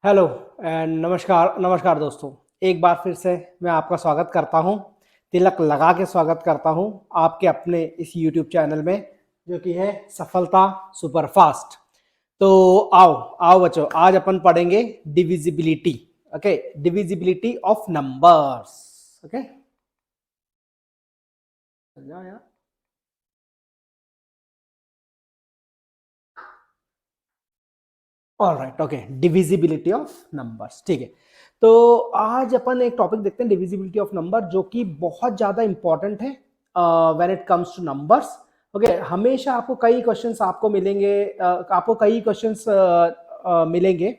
Hello and नमस्कार नमस्कार दोस्तों। एक बार फिर से मैं आपका स्वागत करता हूं, तिलक लगा के स्वागत करता हूं आपके अपने इस यूट्यूब चैनल में जो कि है सफलता सुपरफास्ट। तो आओ आओ बच्चों, आज अपन पढ़ेंगे divisibility. Okay, divisibility of numbers. Okay, यार all right. Okay, divisibility of numbers, ठीक है। तो आज अपन एक टॉपिक देखते हैं, डिविजिबिलिटी ऑफ नंबर, जो कि बहुत ज़्यादा इंपॉर्टेंट है when it comes two numbers. Okay, हमेशा आपको कई क्वेश्चंस आपको मिलेंगे, आपको कई क्वेश्चंस मिलेंगे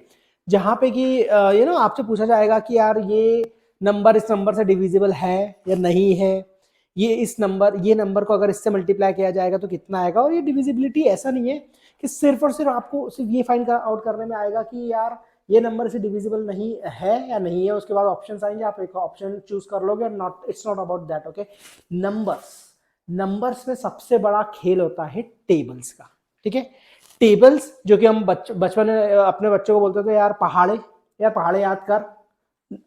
जहाँ पे कि आपसे पूछा जाएगा कि यार ये नंबर इस नंबर से डिविजिबल है या नहीं है, ये नंबर को अगर इससे मल्टीप्लाई किया जाएगा तो कितना आएगा। और ये डिविजिबिलिटी ऐसा नहीं है कि सिर्फ और सिर्फ आपको सिर्फ ये फाइंड आउट करने में आएगा कि यार ये नंबर से डिविजिबल नहीं है या नहीं है। उसके बाद ऑप्शंस आएंगे, आप एक ऑप्शन चूज कर लोगे और not it's not about that. Okay, numbers numbers में सबसे बड़ा खेल होता है टेबल्स का। ठीक है, टेबल्स जो कि हम बचपन में अपने बच्चों को बोलते थे यार पहाड़े याद कर,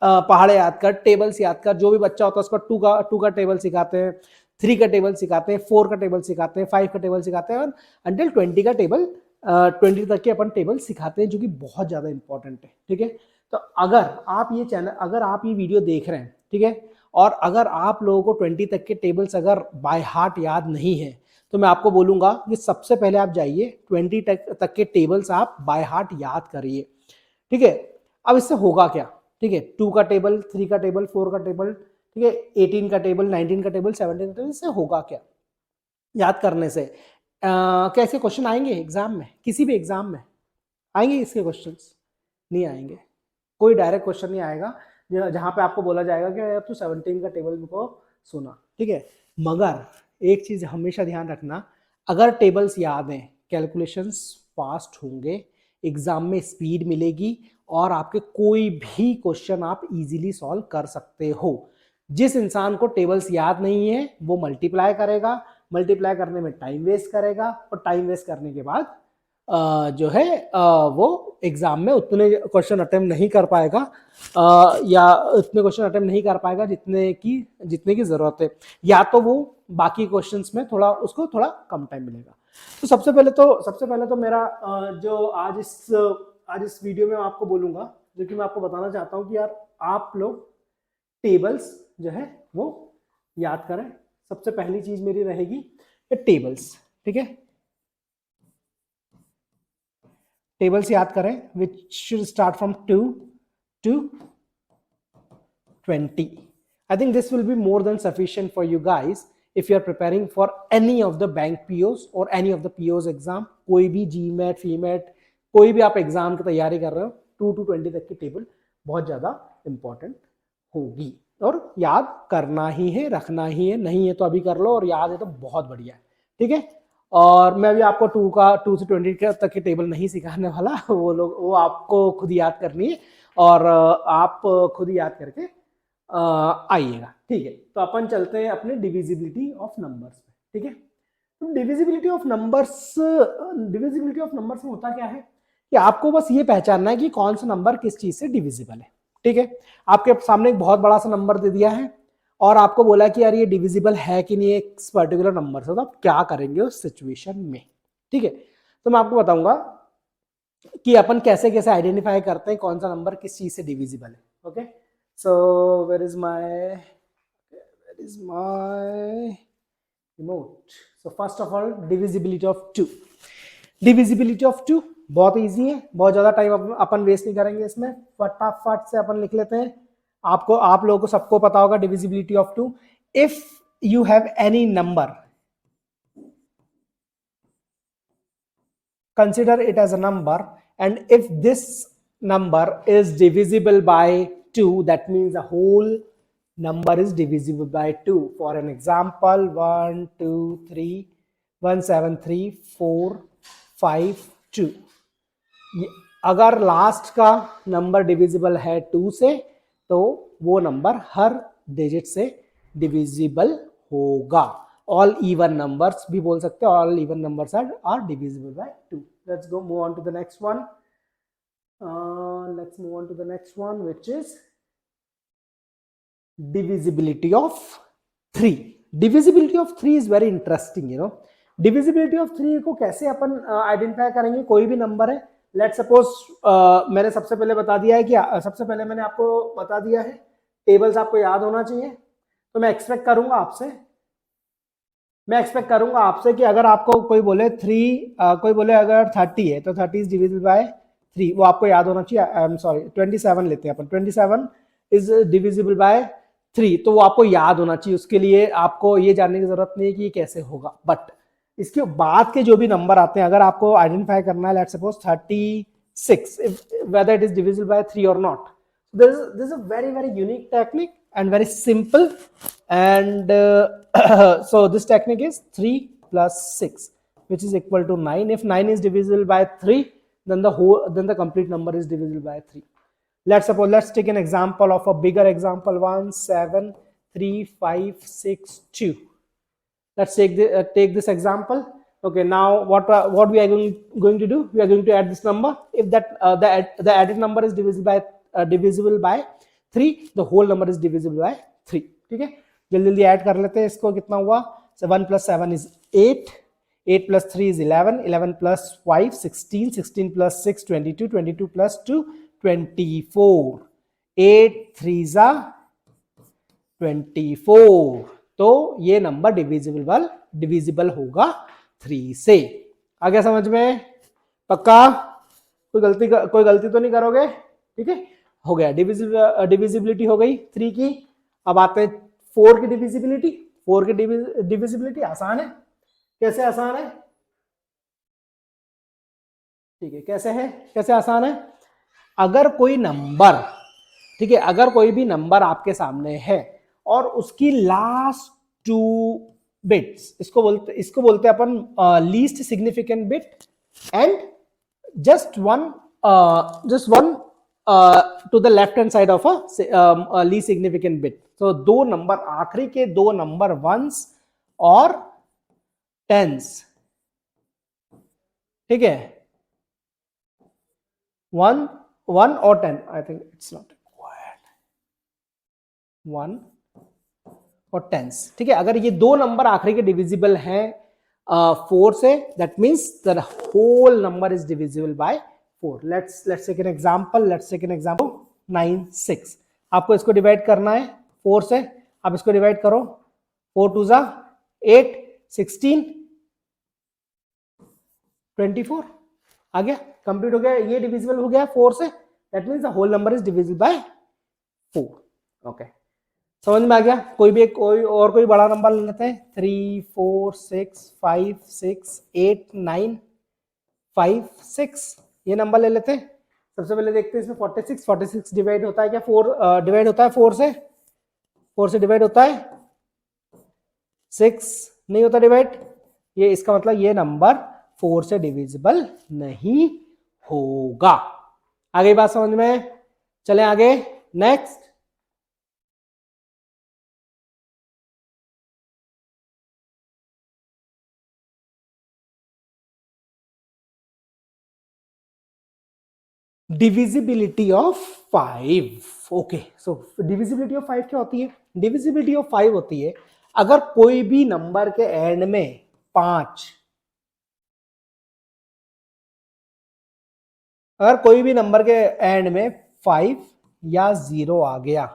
पहाड़े याद कर, टेबल्स याद कर। जो भी बच्चा होता है उसको टू का टेबल सिखाते हैं, 3 का टेबल सिखाते हैं, 4 का टेबल सिखाते हैं, 5 का टेबल सिखाते हैं और अंटिल 20 का टेबल, 20 तक के अपन टेबल सिखाते हैं, जो कि बहुत ज्यादा इंपॉर्टेंट है। ठीक है, तो अगर आप ये वीडियो देख रहे हैं, ठीक है, और अगर आप लोगों को 20 तक के टेबल्स अगर बाय हार्ट याद नहीं है, तो मैं आपको बोलूंगा कि सबसे पहले आप जाइए 20 तक के टेबल्स आप बाय हार्ट याद करिए। ठीक है, अब इससे होगा क्या? ठीक है, 2 का टेबल, 3 का टेबल, 4 का टेबल, ठीक है, 18 का टेबल, 19 का टेबल, 17 का टेबल, इससे होगा क्या याद करने से? कैसे क्वेश्चन आएंगे एग्जाम में? किसी भी एग्जाम में आएंगे इसके क्वेश्चंस? नहीं आएंगे। कोई डायरेक्ट क्वेश्चन नहीं आएगा जहां पे आपको बोला जाएगा कि तू 17 का टेबल को सुना। ठीक है, मगर एक चीज हमेशा ध्यान रखना, अगर टेबल्स याद हैं, कैलकुलेशंस फास्ट होंगे, एग्जाम में स्पीड मिलेगी और आपके कोई भी क्वेश्चन आप इजीली सॉल्व कर सकते हो। जिस इंसान को टेबल्स याद नहीं है वो मल्टीप्लाई करेगा, मल्टीप्लाई करने में टाइम वेस्ट करेगा और टाइम वेस्ट करने के बाद जो है वो एग्जाम में उतने क्वेश्चन अटेम्प्ट नहीं कर पाएगा, या उतने क्वेश्चन अटेम्प्ट नहीं कर पाएगा जितने की जरूरत है, या तो वो बाकी क्वेश्चंस में थोड़ा उसको थोड़ा कम टाइम मिलेगा। तो सबसे पहले तो मेरा जो आज इस वीडियो में आपको बोलूंगा, जो कि मैं आपको बताना चाहता हूँ कि यार आप लोग टेबल्स जो है वो याद करें। सबसे पहली चीज मेरी रहेगी ये टेबल्स। ठीक है, टेबल्स याद करें which should start from 2 to 20. I think this will be more than sufficient for you guys if you are preparing for any of the bank POs or any of the POs exam। कोई भी GMAT, FEMAT, कोई भी आप exam की तैयारी कर रहे हो, 2 to 20 तक की टेबल बहुत ज्यादा इंपॉर्टेंट होगी और याद करना ही है, रखना ही है। नहीं है तो अभी कर लो और याद है तो बहुत बढ़िया है। ठीक है, और मैं भी आपको 2 से 20 तक की टेबल नहीं सिखाने वाला, वो आपको खुद याद करनी है और आप खुद याद करके आइएगा। ठीक है, तो अपन चलते हैं अपने डिविजिबिलिटी ऑफ नंबर्स पे। ठीक है, तो डिविजिबिलिटी ऑफ नंबर्स में होता क्या है कि आपको बस ये पहचानना है कि कौन सा नंबर किस चीज से डिविजिबल है। ठीक है, आपके सामने एक बहुत बड़ा सा नंबर दे दिया है और आपको बोला कि यार ये डिविजिबल है कि नहीं एक पर्टिकुलर नंबर से, तो आप क्या करेंगे उस सिचुएशन में? ठीक है, तो मैं आपको बताऊंगा कि अपन कैसे कैसे आइडेंटिफाई करते हैं कौन सा नंबर किस चीज से डिविजिबल है। Okay, so where is my remote? So first of all divisibility of 2। Divisibility of 2 बहुत इजी है, बहुत ज्यादा टाइम अपन वेस्ट नहीं करेंगे इसमें, फटाफट से अपन लिख लेते हैं। आप लोगों को सबको पता होगा divisibility of 2। If you have any number, consider it as a number, and if this number is divisible by 2, that means the whole number is divisible by 2. For an example, 1 2 3 1 7 3 4 5 2। अगर लास्ट का number divisible है 2 से तो वो number हर digit से divisible होगा। All even numbers भी बोल सकते हैं, all even numbers are divisible by 2। Let's go move on to the next let's move on to the next one, which is divisibility of 3. Divisibility of 3 is very interesting, you know. Divisibility of 3 को कैसे अपन identify करेंगे? कोई भी number है, let suppose मैंने सबसे पहले बता दिया है कि सबसे पहले मैंने आपको बता दिया है, टेबल्स आपको याद होना चाहिए। तो मैं एक्सपेक्ट करूंगा आपसे कि अगर आपको कोई बोले 3, कोई बोले अगर 30 है तो 30 इज डिविजिबल बाय 3, वो आपको याद होना चाहिए। आई एम सॉरी, 27 लेते हैं अपन, 27 इज डिविजिबल बाय 3, तो वो आपको याद होना चाहिए। उसके लिए आपको ये जानने की जरूरत नहीं है कि ये कैसे होगा, बट इसके बाद के जो भी नंबर आते हैं, अगर आपको आइडेंटिफाई करना है, let's suppose 36, whether it is divisible by 3 or not. This is a very unique technique and very simple, and so this technique is 3 plus 6, which is equal to 9. If 9 is divisible by 3, then the complete number is divisible by 3. Let's take an example of a bigger example. 1 7 3 5 6 2. Let's take this example. Okay, now what we are going to do? We are going to add this number. If that the added number is divisible by 3, the whole number is divisible by 3. ठीक है, जल्दी add कर लेते हैं इसको। कितना हुआ? 1 plus 7 is 8, 8 plus 3 is 11, 11 plus 5 16, 16 plus 6 22, 22 plus 2 24, 8 3s are 24। तो ये नंबर डिविजिबल होगा 3 से। आ गया समझ में? पक्का? कोई गलती तो नहीं करोगे? ठीक है, हो गया। डिविजिबिलिटी हो गई 3 की। अब आते हैं 4 की डिविजिबिलिटी। 4 की डिविजिबिलिटी आसान है। कैसे आसान है? ठीक है, कैसे आसान है? अगर कोई नंबर, ठीक है, अगर कोई भी नंबर आपके सामने है और उसकी लास्ट 2 बिट्स, इसको बोलते हैं अपन least significant bit, and just one to the left hand side of a least significant bit. तो दो नंबर, आखिरी के दो नंबर वंस और टेंस, ठीक है, 1 और 10, I think it's not required, 1 और 10, ठीक है। अगर ये दो नंबर आखिरी के डिविजिबल हैं 4 से, that means the whole number is divisible by 4। Let's take an example, 9 6। आपको इसको डिवाइड करना है 4 से। आप इसको डिवाइड करो, 4 2 जा 8, 16 24। आ गया, कंप्लीट हो गया, ये डिविजिबल हो गया 4 से, that means the whole number is divisible by 4। Okay, समझ में आ गया? कोई बड़ा नंबर ले लेते हैं, 3 4 6 5 6 8 9 5 6, ये नंबर ले लेते हैं। सबसे पहले देखते हैं इसमें 46 डिवाइड होता है क्या? 4 डिवाइड होता है 4 से डिवाइड होता है 6, नहीं होता डिवाइड। ये इसका मतलब ये नंबर 4 से डिविजिबल नहीं होगा। आ गई बात समझ में? चलें आगे, next. Divisibility of 5। Okay, so divisibility of 5 क्या होती है? डिविजिबिलिटी ऑफ 5 होती है अगर कोई भी नंबर के एंड में 5, अगर कोई भी नंबर के एंड में 5 या 0 आ गया,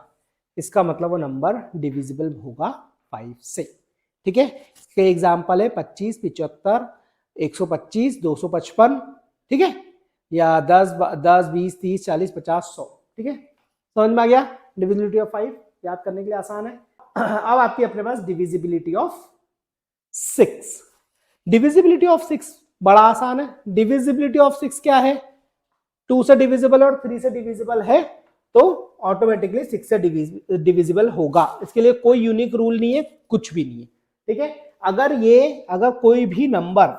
इसका मतलब वो नंबर डिविजिबल होगा 5 से। ठीक है, इसके एग्जांपल है 25 75 125 255, ठीक है, या 10 20 30 40 50 100। ठीक है, समझ में आ गया? डिविजिबिलिटी ऑफ 5 याद करने के लिए आसान है। अब आती है अपने पास डिविजिबिलिटी ऑफ 6। डिविजिबिलिटी ऑफ 6 बड़ा आसान है। डिविजिबिलिटी ऑफ 6 क्या है? 2 से डिविजिबल और 3 से डिविजिबल है तो ऑटोमेटिकली 6 से डिविजिबल होगा। इसके लिए कोई यूनिक रूल नहीं है, कुछ भी नहीं है। ठीक है, अगर कोई भी नंबर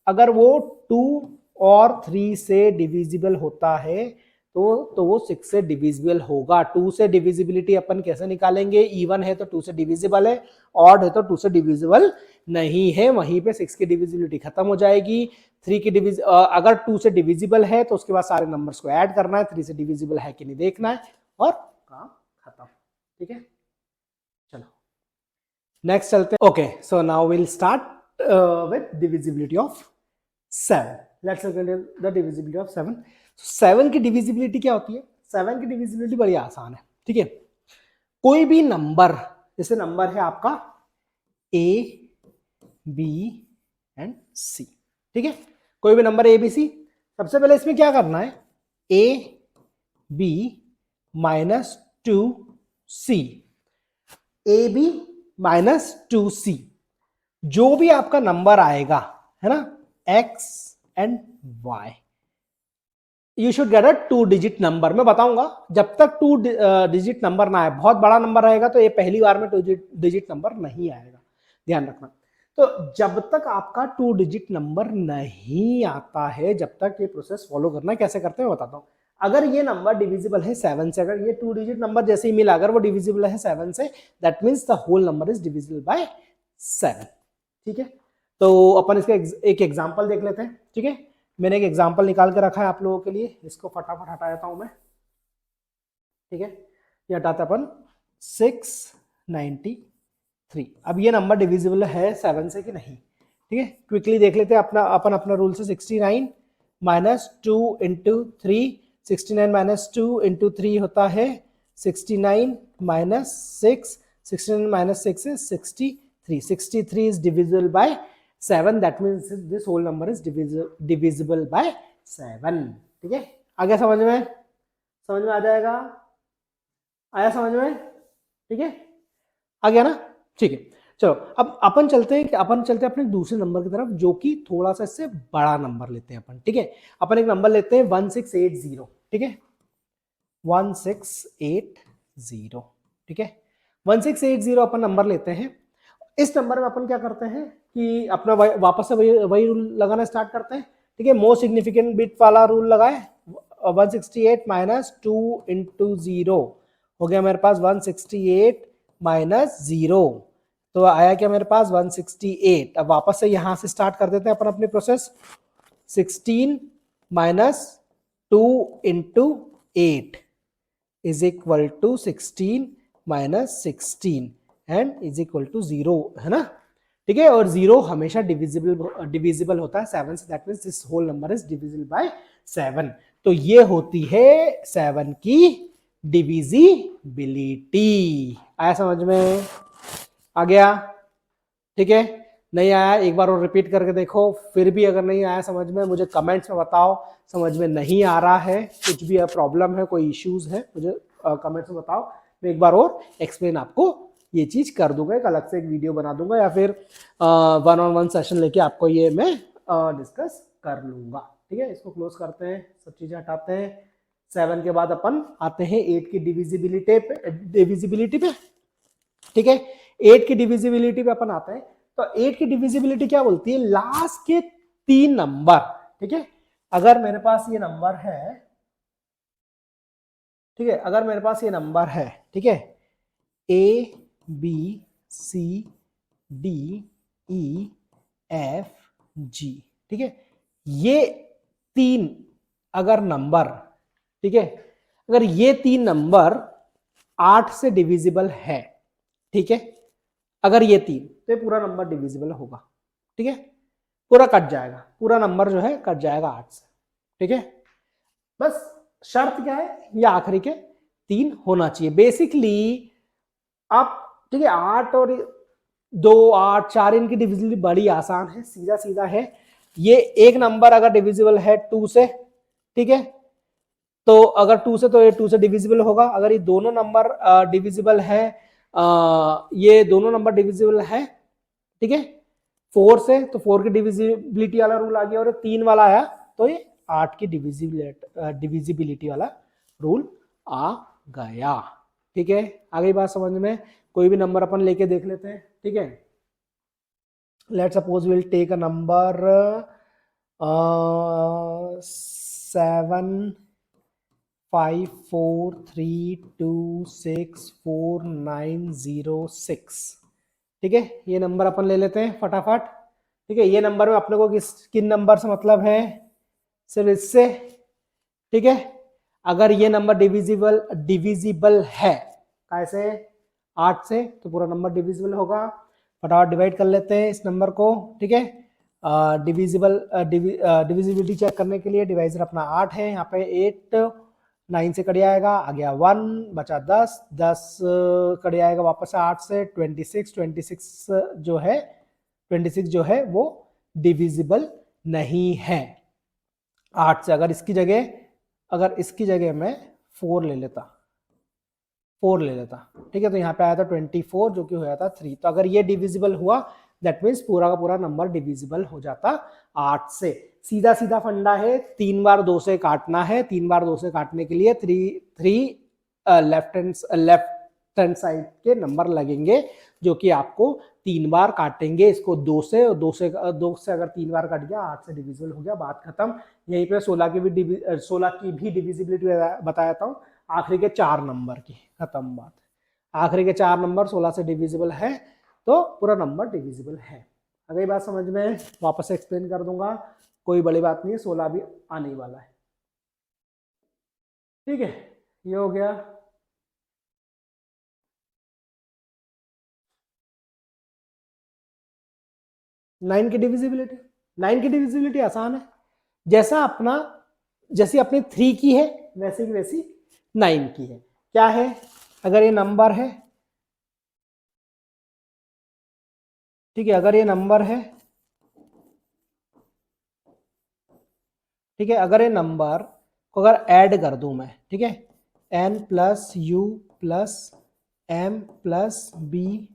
अगर वो 2 और 3 से डिविजिबल होता है तो वो 6 से डिविजिबल होगा। 2 से डिविजिबिलिटी अपन कैसे निकालेंगे, इवन है तो 2 से डिविजिबल है, ऑड है तो 2 से डिविजिबल नहीं है, वहीं पे 6 की डिविजिबिलिटी खत्म हो जाएगी। 3 की अगर 2 से डिविजिबल है तो उसके बाद सारे नंबर्स को ऐड करना है, 3 से डिविजिबल है कि नहीं देखना है और काम खत्म। ठीक है, चलो नेक्स्ट चलते हैं। Okay, so now will start with divisibility of 7। Let's look at the divisibility of 7। 7 की डिविजिबिलिटी क्या होती है? 7 की डिविजिबिलिटी बड़ी आसान है। ठीक है, कोई भी नंबर, जैसे नंबर है आपका ए बी एंड सी। ठीक है, कोई भी नंबर ए बी सी, सबसे पहले इसमें क्या करना है, A B minus 2c, A B minus 2c, जो भी आपका नंबर आएगा है ना, x and y, you should get a 2 digit number. मैं बताऊंगा, जब तक 2 डिजिट नंबर ना आए, बहुत बड़ा नंबर रहेगा तो ये पहली बार में 2 डिजिट नंबर नहीं आएगा, ध्यान रखना। तो जब तक आपका 2 डिजिट नंबर नहीं आता है, जब तक ये प्रोसेस फॉलो करना है। कैसे करते हैं बताता हूं। अगर ये नंबर डिविजिबल है 7 से, अगर ये 2 डिजिट नंबर जैसे ही मिला, अगर वो डिविजिबल है 7 से, that means the whole number is divisible by 7। ठीक है, तो अपन इसका एक एग्जांपल देख लेते हैं। ठीक है, मैंने एक एग्जांपल निकाल के रखा है आप लोगों के लिए, इसको फटाफट हटा देता हूं मैं। ठीक है, ये हटाते अपन 693। अब ये नंबर डिविजिबल है 7 से कि नहीं? ठीक है, क्विकली देख लेते हैं। अपना रूल से 69 माइनस 2 इंटू 3, 69 माइनस 2 इंटू 3 होता है 69 minus 6, 69 minus 6 is 63, 63 is divisible by 7, that means this whole number is divisible by 7। ठीक है, आगे समझ में आ जाएगा, आया समझ में? ठीक है, आ गया ना? ठीक है, चलो अब अपन चलते हैं अपने दूसरे नंबर की तरफ, जो कि थोड़ा सा इससे बड़ा नंबर लेते हैं अपन। ठीक है, अपन एक नंबर लेते हैं 1680। ठीक है, 1680। ठीक है, 1680 अपन नंबर लेते हैं। इस नंबर में अपन क्या करते हैं कि अपना वापस से वही रूल लगाना स्टार्ट करते हैं। ठीक है, मोस्ट सिग्निफिकेंट बिट वाला रूल लगाए। 168 माइनस 2 इंटू 0 हो गया मेरे पास 168 माइनस 0, तो आया क्या मेरे पास 168। अब वापस से यहां से स्टार्ट कर देते हैं अपन अपनी process. 16 minus 2 into 8 is equal to 16 minus 16 and is equal to 0, है ना? ठीक है, और 0 हमेशा डिविजिबल होता है 7 से, that means this whole number is divisible by 7। तो ये होती है 7 की डिविजिबिलिटी। आया समझ में? आ गया? ठीक है, नहीं आया एक बार और रिपीट करके देखो। फिर भी अगर नहीं आया समझ में, मुझे कमेंट्स में बताओ। समझ में नहीं आ रहा है, कुछ भी प्रॉब्लम है, कोई इश्यूज है, मुझे कमेंट्स में बताओ। मैं एक बार और एक्सप्लेन आपको ये चीज कर दूंगा, एक अलग से एक वीडियो बना दूंगा, या फिर 1-on-1 सेशन लेके आपको ये मैं डिस्कस कर लूंगा। ठीक है, इसको क्लोज करते हैं, सब चीजें हटाते हैं। 7 के बाद अपन आते हैं 8 की डिविजिबिलिटी पे। ठीक है, 8 की डिविजिबिलिटी पे अपन आते हैं। तो 8 की डिविजिबिलिटी क्या बोलती है? लास्ट के 3 नंबर। ठीक है, अगर मेरे पास ये नंबर है, ठीक है, अगर मेरे पास ये नंबर है, ठीक है, A B C D E F G, ठीक है, ये 3 अगर नंबर, ठीक है, अगर ये 3 नंबर 8 से डिविजिबल है, ठीक है, अगर ये 3, तो ये पूरा नंबर डिविजिबल होगा। ठीक है, पूरा कट जाएगा, पूरा नंबर जो है कट जाएगा 8 से। ठीक है, बस शर्त क्या है? ये आखिरी के 3 होना चाहिए बेसिकली। आप ठीक है, 8 और 2, 8, 4 इनकी डिविजिबिलिटी बड़ी आसान है, सीधा सीधा है। ये एक नंबर अगर डिविजिबल है 2 से, ठीक है, तो अगर 2 से, तो ये 2 से डिविजिबल होगा। अगर ये दोनों नंबर डिविजिबल है, ये दोनों नंबर डिविजिबल है, ठीक है, 4 से, तो 4 की डिविजिबिलिटी वाला रूल आ गया, और 3 वाला आया तो ये 8 की डिविजिबिलिटी वाला रूल आ गया। ठीक है, आ गई बात समझ में? कोई भी नंबर अपन लेके देख लेते हैं। ठीक है, let suppose will take a number 7 5432649006। ठीक है, ये नंबर अपन ले लेते हैं फटाफट। ठीक है, ये नंबर में अपने को किन नंबर से मतलब है, सिर्फ इससे। ठीक है, अगर ये नंबर डिविजिबल है कैसे, 8 से, तो पूरा नंबर डिविजिबल होगा। फटाफट डिवाइड कर लेते हैं इस नंबर को। ठीक है, डिविजिबिलिटी चेक करने के लिए डिवाइजर अपना 8 है, यहाँ पे 8 9 से कट जाएगा, आ गया 1, बचा 10 10 कट जाएगा वापस 8 से 26 जो है वो डिविजिबल नहीं है 8 से। अगर इसकी जगह मैं 4 ले लेता, ठीक है, तो यहाँ पे आया था 24 जो कि हो जाता 3। तो अगर ये डिविजिबल हुआ दैट मीन्स पूरा का पूरा नंबर डिविजिबल हो जाता 8 से। सीधा सीधा फंडा है, 3 बार 2 से काटना है। 3 बार 2 से काटने के लिए 3 लेफ्ट हैंड साइड के नंबर लगेंगे जो कि आपको 3 बार काटेंगे इसको 2 से, और 2 से अगर 3 बार कट गया 8 से डिविजिबल हो गया, बात खत्म। यहीं पे 16 की भी डिविजिबिलिटी बताया था, आखिरी के 4 नंबर की खत्म बात। आखिरी के 4 नंबर 16 से डिविजिबल है तो पूरा नंबर डिविजिबल है। अगर ये बात समझ में, वापस से एक्सप्लेन कर दूंगा, कोई बड़ी बात नहीं है, 16 भी आने वाला है। ठीक है, ये हो गया। नाइन की डिविजिबिलिटी आसान है, जैसी अपनी 3 की है वैसे की वैसी 9 की है। क्या है, अगर ये नंबर है, ठीक है, अगर ये नंबर है, ठीक है, अगर ये नंबर को अगर ऐड कर दूं मैं, ठीक है, n plus U plus M plus B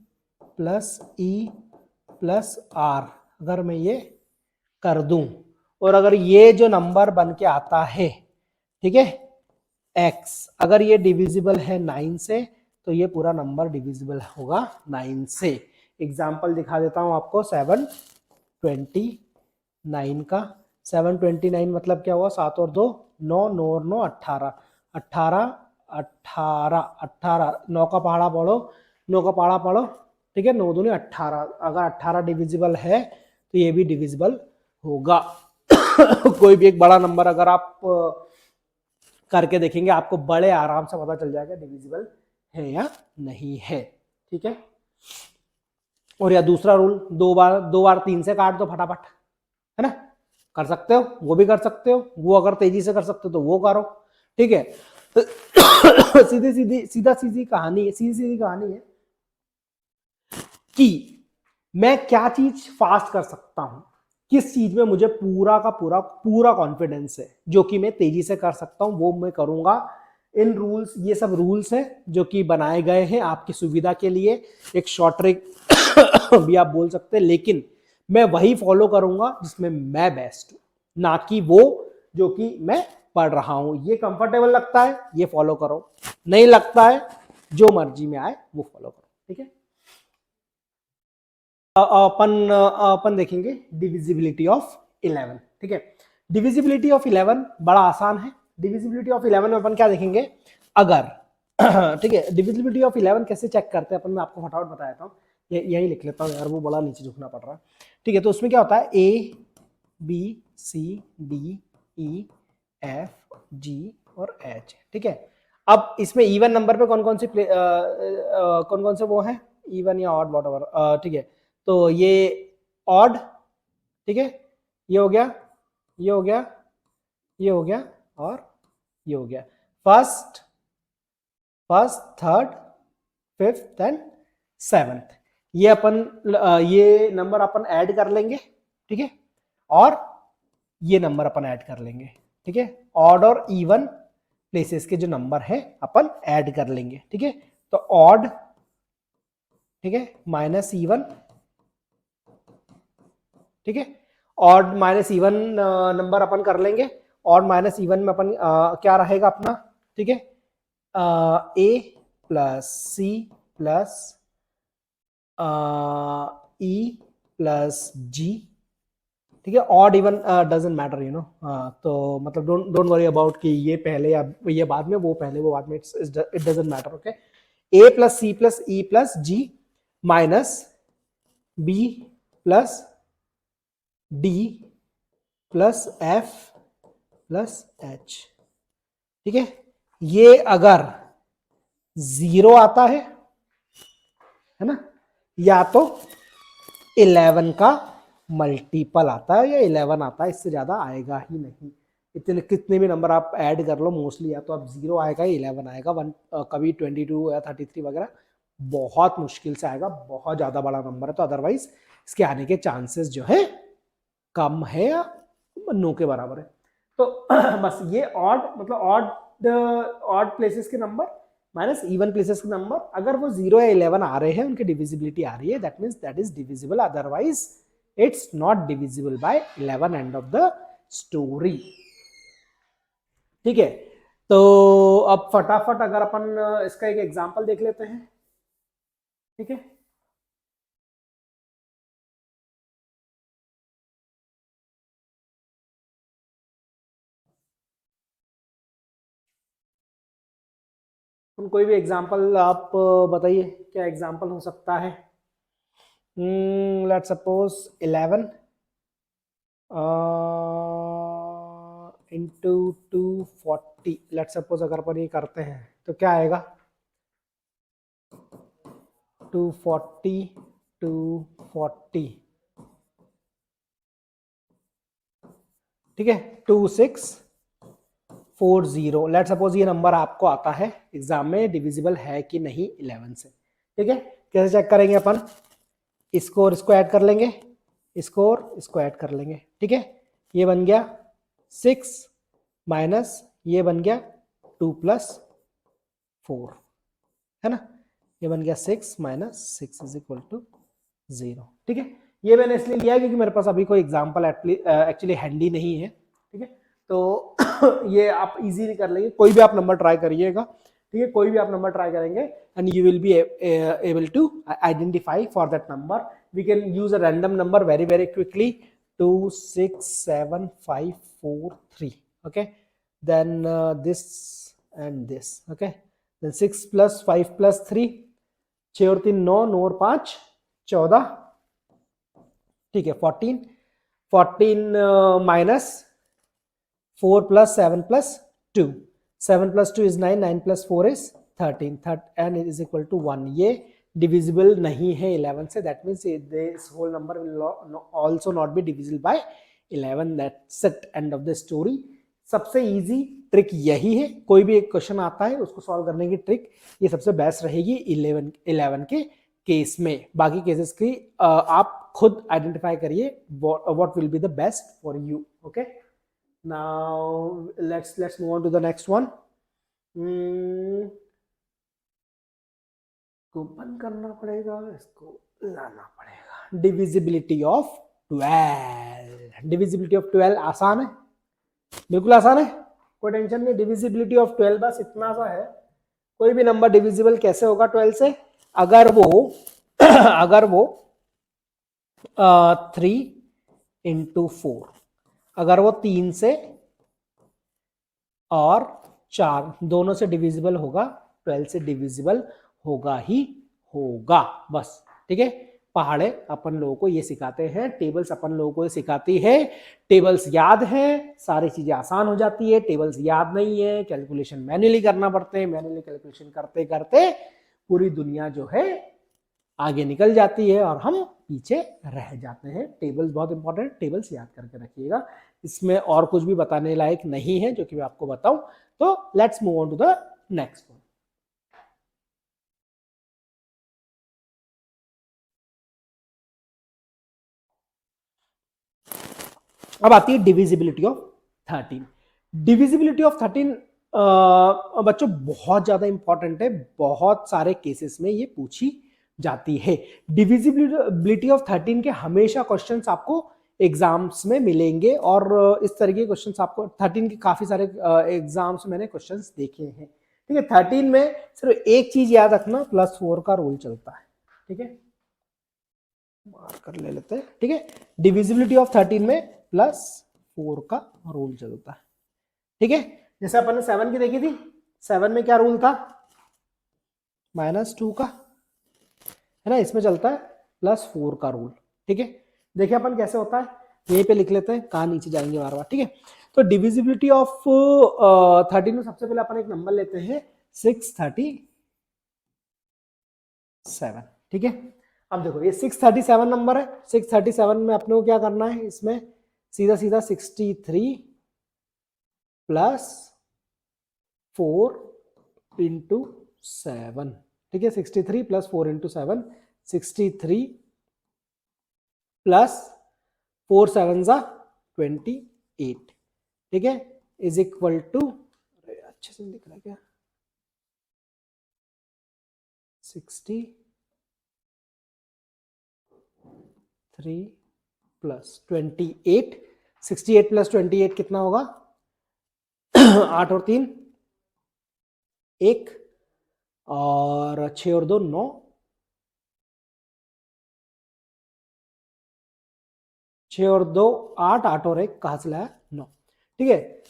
plus E plus R, अगर मैं ये कर दूं और अगर ये जो नंबर बन के आता है, ठीक है, x, अगर ये डिविजिबल है 9 से तो ये पूरा नंबर डिविजिबल होगा 9 से। एग्जाम्पल दिखा देता हूं आपको, 729 का। 729 मतलब क्या हुआ, 7 और 2 9, 9 और 9 18, 18 18 18, 9 का पहाड़ा पढ़ो, 9 का पहाड़ा पढ़ो, ठीक है, 9 दूनी 18। अगर 18 डिविजिबल है तो ये भी डिविजिबल होगा। कोई भी एक बड़ा नंबर अगर आप करके देखेंगे आपको बड़े आराम से पता चल जाएगा डिविजिबल है या नहीं है। ठीक है, और या दूसरा रूल, 2 बार 3 से काट दो फटाफट, है ना, कर सकते हो, वो भी कर सकते हो, वो अगर तेजी से कर सकते हो तो वो करो। ठीक है, तो सीधी कहानी है कि मैं क्या चीज फास्ट कर सकता हूं, किस चीज में मुझे पूरा का पूरा कॉन्फिडेंस है जो कि मैं तेजी से कर सकता हूं, वो मैं करूंगा। इन रूल्स, ये सब रूल्स हैं जो कि बनाए गए हैं आपकी सुविधा के लिए, एक शॉर्ट ट्रिक भी आप बोल सकते हैं, लेकिन मैं वही फॉलो करूंगा जिसमें मैं बेस्ट हूं, ना कि वो जो कि मैं पढ़ रहा हूं। ये कंफर्टेबल लगता है ये फॉलो करो, नहीं लगता है जो मर्जी में आए वो फॉलो करो। ठीक है, अपन देखेंगे डिविजिबिलिटी ऑफ 11। ठीक है, डिविजिबिलिटी ऑफ 11 बड़ा आसान है। डिविजिबिलिटी ऑफ 11 में अपन क्या देखेंगे, अगर ठीक है, डिविजिबिलिटी ऑफ 11 कैसे चेक करते हैं अपन, मैं आपको फटाफट बताता हूँ, यही लिख लेता हूँ यार, वो बड़ा नीचे झुकना पड़ रहा है। ठीक है, तो उसमें क्या होता है, A B C D E F G और H। ठीक है, अब इसमें इवन नंबर पे कौन कौन से वो है, इवन या ऑड वॉटएवर। ठीक है, तो ये ऑड, ठीक है, ये हो गया, ये हो गया, ये हो गया और ये हो गया, first, third, fifth and seventh. ये नंबर अपन ऐड कर लेंगे। ठीक है, और ये नंबर अपन ऐड कर लेंगे। ठीक है, ऑड और इवन प्लेसेस के जो नंबर है अपन ऐड कर लेंगे। ठीक है, तो ऑड, ठीक है, माइनस इवन, ठीक है, ऑड माइनस इवन नंबर अपन कर लेंगे। ऑड माइनस इवन में अपन क्या रहेगा अपना, ठीक है, A plus C plus E plus G ठीक है, odd even doesn't matter, you know, तो मतलब डोंट वरी अबाउट कि ये पहले या ये बाद में, वो पहले वो बाद में, it doesn't matter. Okay, A plus C plus E plus G minus B plus D plus F plus H. ठीक है, ये अगर 0 आता है ना, या तो 11 का मल्टीपल आता है या 11 आता है, इससे ज्यादा आएगा ही नहीं। इतने कितने भी नंबर आप ऐड कर लो, मोस्टली या तो आप 0 आएगा, 11 आएगा, वन कभी 22 या 33 वगैरह, बहुत मुश्किल से आएगा, बहुत ज्यादा बड़ा नंबर है, तो अदरवाइज इसके आने के चांसेस जो है कम है या नो के बराबर है। तो बस ये ऑड मतलब ऑड प्लेसेस के नंबर माइनस इवन प्लेसेस के नंबर, अगर वो 0 या 11 आ रहे हैं, उनकी डिविजिबिलिटी आ रही है, that means that is divisible, otherwise it's not divisible by 11, and of the story. ठीक है, तो अब फटाफट अगर अपन इसका एक एग्जांपल देख लेते हैं। ठीक है, कोई भी एग्जांपल आप बताइए, क्या एग्जांपल हो सकता है। Let's suppose 11 into 240, let's suppose अगर अपन ये करते हैं तो क्या आएगा, 240 240, ठीक है, 2640। लेट्स सपोज ये नंबर आपको आता है एग्जाम में, डिविजिबल है कि नहीं 11 से। ठीक है, कैसे चेक करेंगे अपन, इसको और इसको ऐड कर लेंगे, इसको और इसको ऐड कर लेंगे। ठीक है, ये बन गया 6 माइनस ये बन गया 2 प्लस 4, है ना, ये बन गया 6 माइनस 6 इज इक्वल टू 0। ठीक है, ये मैंने इसलिए लिया क्योंकि मेरे पास अभी कोई एग्जांपल एक्चुअली हैंडी नहीं है। ठीक है, तो ये आप इजीली कर लेंगे, कोई भी आप नंबर ट्राई करिएगा। ठीक है, कोई भी आप नंबर ट्राई करेंगे and you will be able to identify for that number. We can use a random number very very quickly, 2 6 7 5 4 3। okay, then this and this, okay, then 6 plus 5 plus 3, 6 और 3 9, 9 और 5 14, ठीक है, 14 minus 4 plus 7 plus 2, 7 plus 2 is 9, 9 plus 4 is 13 and is equal to 1। ये divisible नहीं है 11 से, that means this whole number will also not be divisible by 11, that's it, end of the story. सबसे easy trick यही है, कोई भी एक क्वेश्चन आता है उसको सॉल्व करने की ट्रिक ये सबसे बेस्ट रहेगी 11 के केस में। बाकी केसेस की आप खुद आइडेंटिफाई करिए what will be the best for you. Okay, now let's move on to the next one. को बंद करना पड़ेगा, इसको लाना पड़ेगा। Divisibility of 12। डिविजिबिलिटी ऑफ 12 आसान है, बिल्कुल आसान है, कोई टेंशन नहीं। डिविजिबिलिटी ऑफ 12 बस इतना सा है, कोई भी नंबर डिविजिबल कैसे होगा 12 से, अगर वो 3 इंटू 4, अगर वो 3 से और 4 दोनों से डिविजिबल होगा, 12 से डिविजिबल होगा ही होगा, बस। ठीक है, पहाड़े अपन लोगों को ये सिखाते हैं, टेबल्स अपन लोगों को ये सिखाती है। टेबल्स याद है, सारी चीजें आसान हो जाती है। टेबल्स याद नहीं है, कैलकुलेशन मैन्युअली करना पड़ते हैं, मैन्युअली कैलकुलेशन करते करते पूरी दुनिया जो है आगे निकल जाती है और हम पीछे रह जाते हैं। टेबल्स बहुत इंपॉर्टेंट, टेबल्स याद करके रखिएगा। इसमें और कुछ भी बताने लायक नहीं है जो कि मैं आपको बताऊं। तो let's move on to the next one. अब आती है डिविजिबिलिटी ऑफ 13। डिविजिबिलिटी ऑफ 13 बच्चों बहुत ज्यादा इंपॉर्टेंट है, बहुत सारे केसेस में ये पूछी जाती है। डिविजिबिलिटी ऑफ 13 के हमेशा क्वेश्चंस आपको एग्जाम्स में मिलेंगे और इस तरह के क्वेश्चंस आपको 13 के काफी सारे एग्जाम्स में मैंने क्वेश्चंस देखे हैं। ठीक है, 13 में सिर्फ एक चीज याद रखना, +4 का रूल चलता है। ठीक है, मार्कर ले लेते हैं, ठीक है। डिविजिबिलिटी ऑफ 13 में +4 का रूल चलता है, ठीक है। जैसे अपन ने 7 की देखी थी, 7 में क्या रूल था, -2 का, है ना। इसमें चलता है +4 का रूल, ठीक है। देखिए अपन कैसे होता है, यहीं पे लिख लेते हैं, कहाँ नीचे जाएंगे बार बार, ठीक है। तो डिविजिबिलिटी ऑफ 13 में सबसे पहले अपन एक नंबर लेते हैं 637, ठीक है। अब देखो ये 637 नंबर है, 637 में अपने को क्या करना है, इसमें सीधा सीधा 63 + 4 × 7, ठीक है। 63 + 4 × 7, 63 + 4 7 28, ठीक है, इज इक्वल टू, अच्छे से दिख रहा है क्या, 63 + 28, 68 + 28 कितना होगा 8 और 3 1, और 6 और 2 9, 6 और 2 8, 8 और 1 कहां से लाया 9, ठीक है।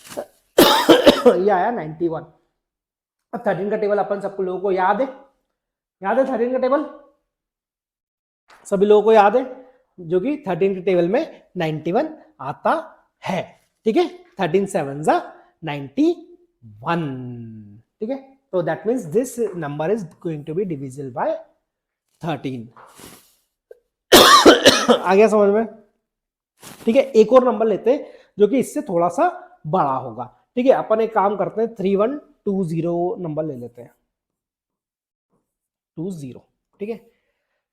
ये आया 91। अब 13 का टेबल अपन सबको लोगों को याद है, 13 का टेबल सभी लोगों को याद है, जो कि 13 के टेबल में 91 आता है, ठीक है। 13 7 91, ठीक है। तो that means this number is going to be divisible by 13। आ गया समझ में, ठीक है। एक और नंबर लेते हैं जो कि इससे थोड़ा सा बड़ा होगा, ठीक है। अपन एक काम करते हैं, 3120 नंबर ले लेते हैं, 20, ठीक है।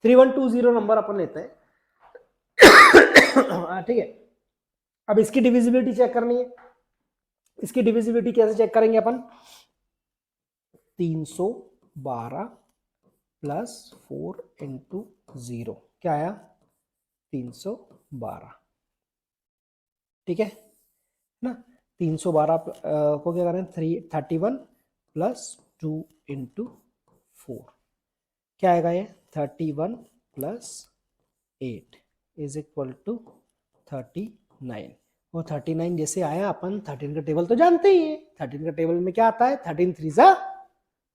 3120 नंबर अपन लेते हैं, ठीक है। अब इसकी डिविजिबिलिटी चेक करनी है, इसकी डिविजिबिलिटी कैसे चेक करेंगे अपन, 312 + 4 × 0 क्या आया 312, ठीक है ना। 312 को क्या करें 31 + 2 × 4 क्या आएगा ये 31 + 8 इज इक्वल टू 39। वो 39 जैसे आया, अपन 13 का टेबल तो जानते ही है, 13 का टेबल में क्या आता है 13 3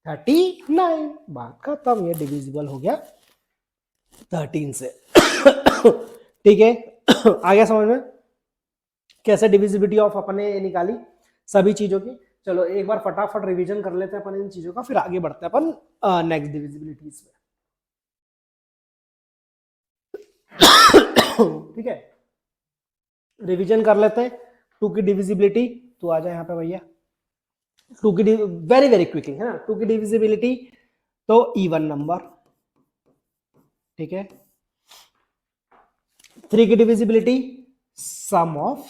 39, बात खत्म, ये डिविजिबल हो गया 13 से। ठीक है, आ गया समझ में कैसे डिविजिबिलिटी ऑफ अपने निकाली सभी चीजों की। चलो एक बार फटाफट रिवीजन कर लेते हैं अपन इन चीजों का, फिर आगे बढ़ते हैं अपन नेक्स्ट डिविजिबिलिटीज में। ठीक है, रिवीजन कर लेते हैं 2 की डिविजिबिलिटी। तो आ जाए यहाँ पे भैया, 2 की वेरी वेरी क्विकली है ना, 2 की डिविजिबिलिटी तो इवन नंबर, ठीक है। 3 की divisibility sum of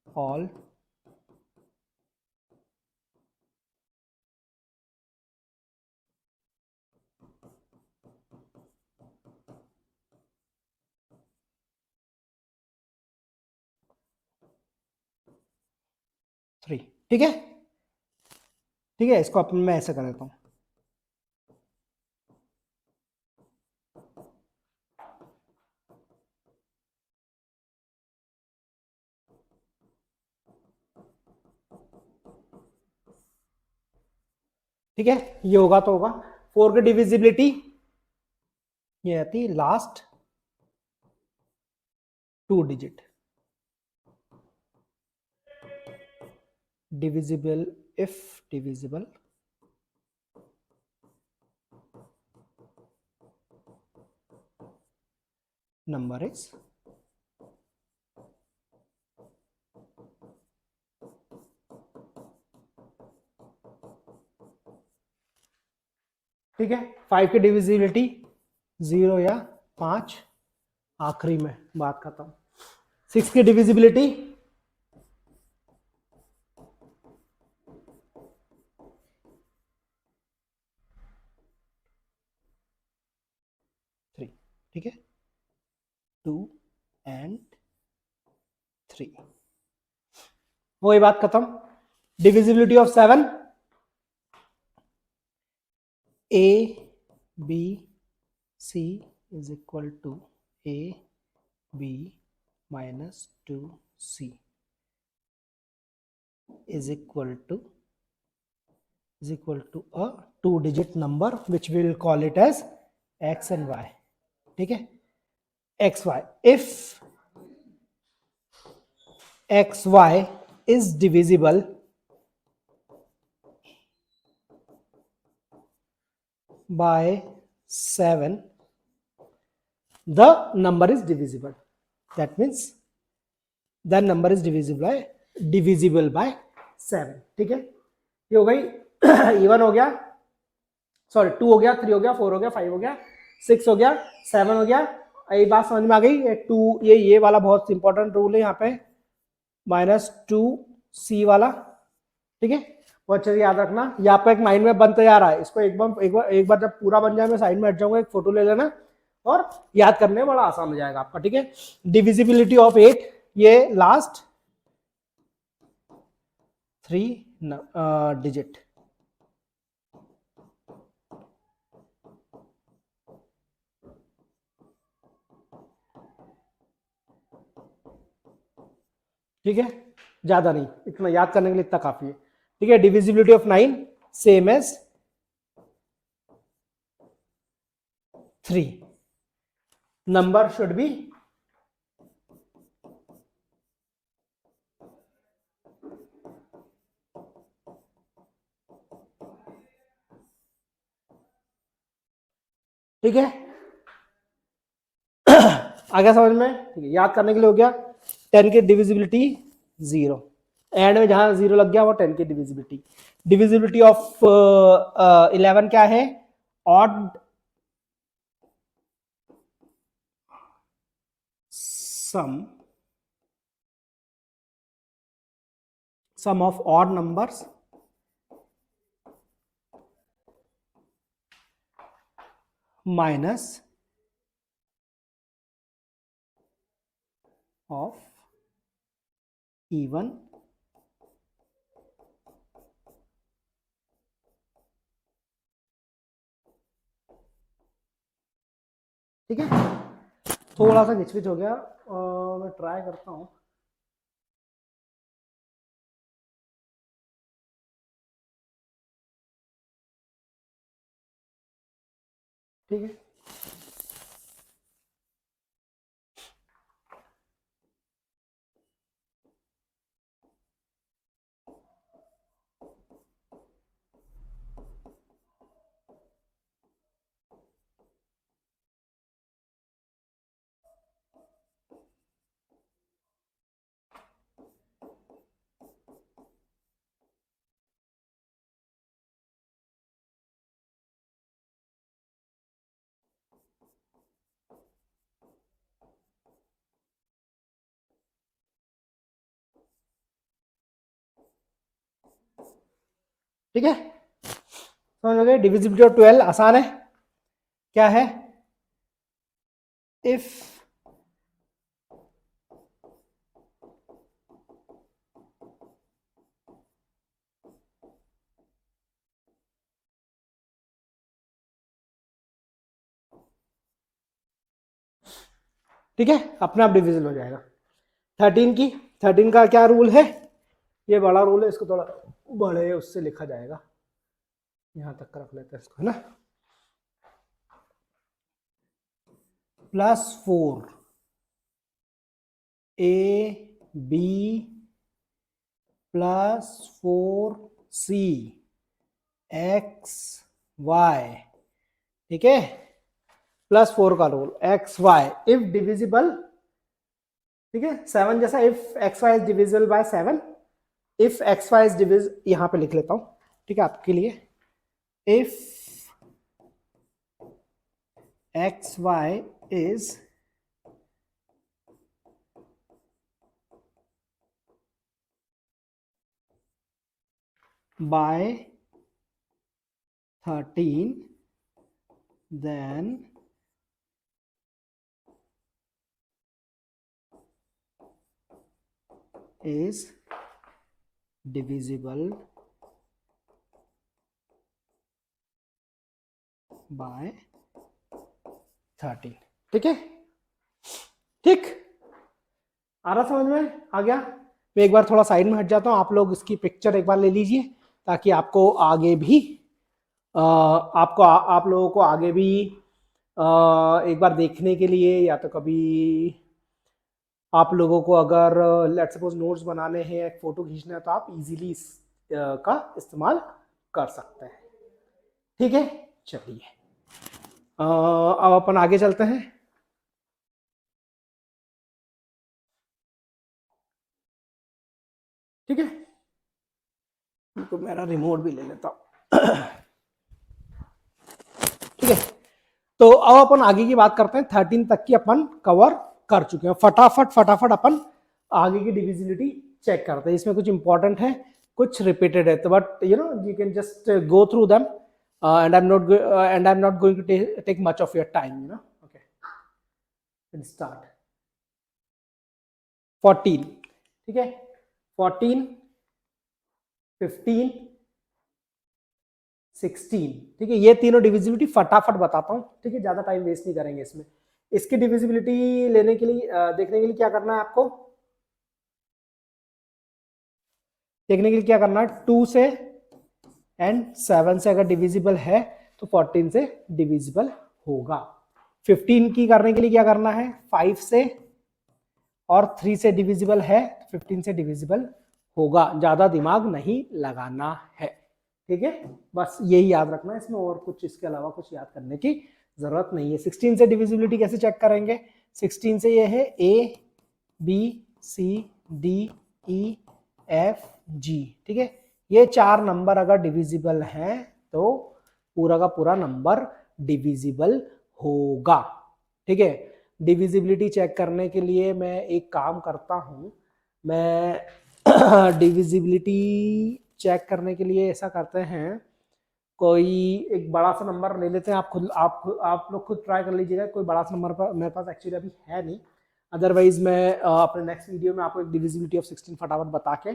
all, three, ठीक है, ठीक है। इसको अपन मैं ऐसे कर देता हूं, ठीक है। ये होगा तो होगा 4 की डिविजिबिलिटी ये आती last 2 digit, divisible if divisible number is ठीक है। 5 की डिविजिबिलिटी 0 या 5, आखिरी में बात खत्म। 6 की डिविजिबिलिटी 3, ठीक है, 2 and 3, वही बात खत्म। Divisibility of 7 A B C is equal to A B minus 2C is equal to a 2-digit number which we will call it as x and y. ठीक है, x y. If x y is divisible by 7, the number is divisible. That means the number is divisible by 7. ठीक है, ये हो गई even हो गया, sorry 2 हो गया, 3 हो गया, 4 हो गया, 5 हो गया, 6 हो गया, 7 हो गया. ये बात समझ में आ गई. 2 ये वाला बहुत इंपॉर्टेंट रूल है यहाँ पे, -2c वाला. ठीक है, बहुत अच्छे से याद रखना. ये आपका एक माइंड में बनते जा रहा है. इसको एक बार जब पूरा बन जाए मैं साइड में हट जाऊंगा, एक फोटो ले लेना और याद करने में बड़ा आसान हो जाएगा आपका. ठीक है, डिविजिबिलिटी ऑफ 8, ये लास्ट 3 डिजिट. ठीक है, ज्यादा नहीं, इतना याद करने के लिए इतना काफी है. ठीक है, divisibility of 9 same as 3. Number should be ठीक है. आ गया समझ में? ठीक है, याद करने के लिए हो गया. 10 की डिविजिबिलिटी 0, एंड में जहां 0 लग गया वो 10 की डिविजिबिलिटी. डिविजिबिलिटी ऑफ 11 क्या है? Odd sum of odd numbers minus of even ठीक है. थोड़ा सा घिचपिच हो गया, मैं ट्राई करता हूं. ठीक है, ठीक है, समझ गए. डिविजिबिलिटी ऑफ 12 आसान है. क्या है? इफ ठीक है, अपने आप डिविजिबल हो जाएगा. 13 का क्या रूल है? ये बड़ा रूल है, इसको थोड़ा बड़े उससे लिखा जाएगा. यहां तक रख लेते हैं इसको, है ना. +4 AB +4C XY. ठीक है, +4 का रूल XY इफ डिविजिबल. ठीक है, 7 जैसा, if XY is divisible by 7, if XY is divisible, यहां पे लिख लेता हूं. ठीक है, आपके लिए. If XY is by 13, then is divisible by 13। ठीक है, ठीक, आ रहा समझ में, आ गया। मैं एक बार थोड़ा साइड में हट जाता हूँ, आप लोग इसकी पिक्चर एक बार ले लीजिए ताकि आपको आगे भी आप लोगों को आगे भी एक बार देखने के लिए, या तो कभी आप लोगों को अगर लेट्स सपोज नोट्स बनाने हैं, एक फोटो खींचना है, तो आप इजीली इस का इस्तेमाल कर सकते हैं। ठीक है, चलिए अब अपन आगे चलते हैं। ठीक है, तो मेरा रिमोट भी ले लेता हूं। ठीक है, तो अब अपन आगे की बात करते हैं। 13 तक की अपन कवर कर चुके हैं। फटाफट अपन आगे की डिविजिबिलिटी चेक करते हैं। इसमें कुछ इंपॉर्टेंट है, कुछ रिपीटेड है, तो but you can just go through them and I'm not going to take much of your time, okay, let's start 14। ठीक है, 14, 15, 16। ठीक है, ये तीनों डिविजिबिलिटी फटाफट बताता हूं। ठीक है, ज्यादा टाइम वेस्ट नहीं करेंगे इसमें। इसकी डिविजिबिलिटी लेने के लिए देखने के लिए क्या करना है आपको, देखने के लिए क्या करना है, 2 से एंड 7 से अगर डिविजिबल है तो 14 से डिविजिबल होगा। 15 की करने के लिए क्या करना है, 5 से और 3 से डिविजिबल है, 15 से डिविजिबल होगा। ज्यादा दिमाग नहीं लगाना है। ठीक है, बस यही याद रखना है इसमें, और कुछ इसके अलावा कुछ याद करने की जरूरत नहीं है। 16 से डिविजिबिलिटी कैसे चेक करेंगे, 16 से ये है ABCDEFG। ठीक है, ये 4 नंबर अगर डिविजिबल हैं तो पूरा का पूरा नंबर डिविजिबल होगा। ठीक है, डिविजिबिलिटी चेक करने के लिए मैं एक काम करता हूं, मैं डिविजिबिलिटी चेक करने के लिए ऐसा करते हैं, कोई एक बड़ा सा नंबर ले लेते हैं। आप लोग खुद ट्राई कर लीजिएगा। कोई बड़ा सा नंबर मेरे पास एक्चुअली अभी है नहीं, अदरवाइज मैं अपने नेक्स्ट वीडियो में आपको एक डिविजिबिलिटी ऑफ 16 फटाफट बता के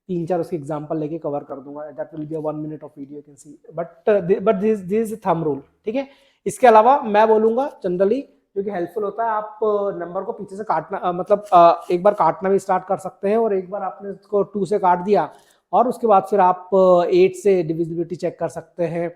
3-4 उसके एग्जांपल लेके कवर कर दूंगा। That will be a 1 minute of video, you can see, but this is thumb rule. ठीक है, इसके अलावा मैं बोलूंगा जनरली जो कि हेल्पफुल होता है, आप नंबर को पीछे से काटना, मतलब एक बार काटना भी स्टार्ट कर सकते हैं, और एक बार आपने उसको 2 से काट दिया और उसके बाद फिर आप 8 से डिविजिबिलिटी चेक कर सकते हैं।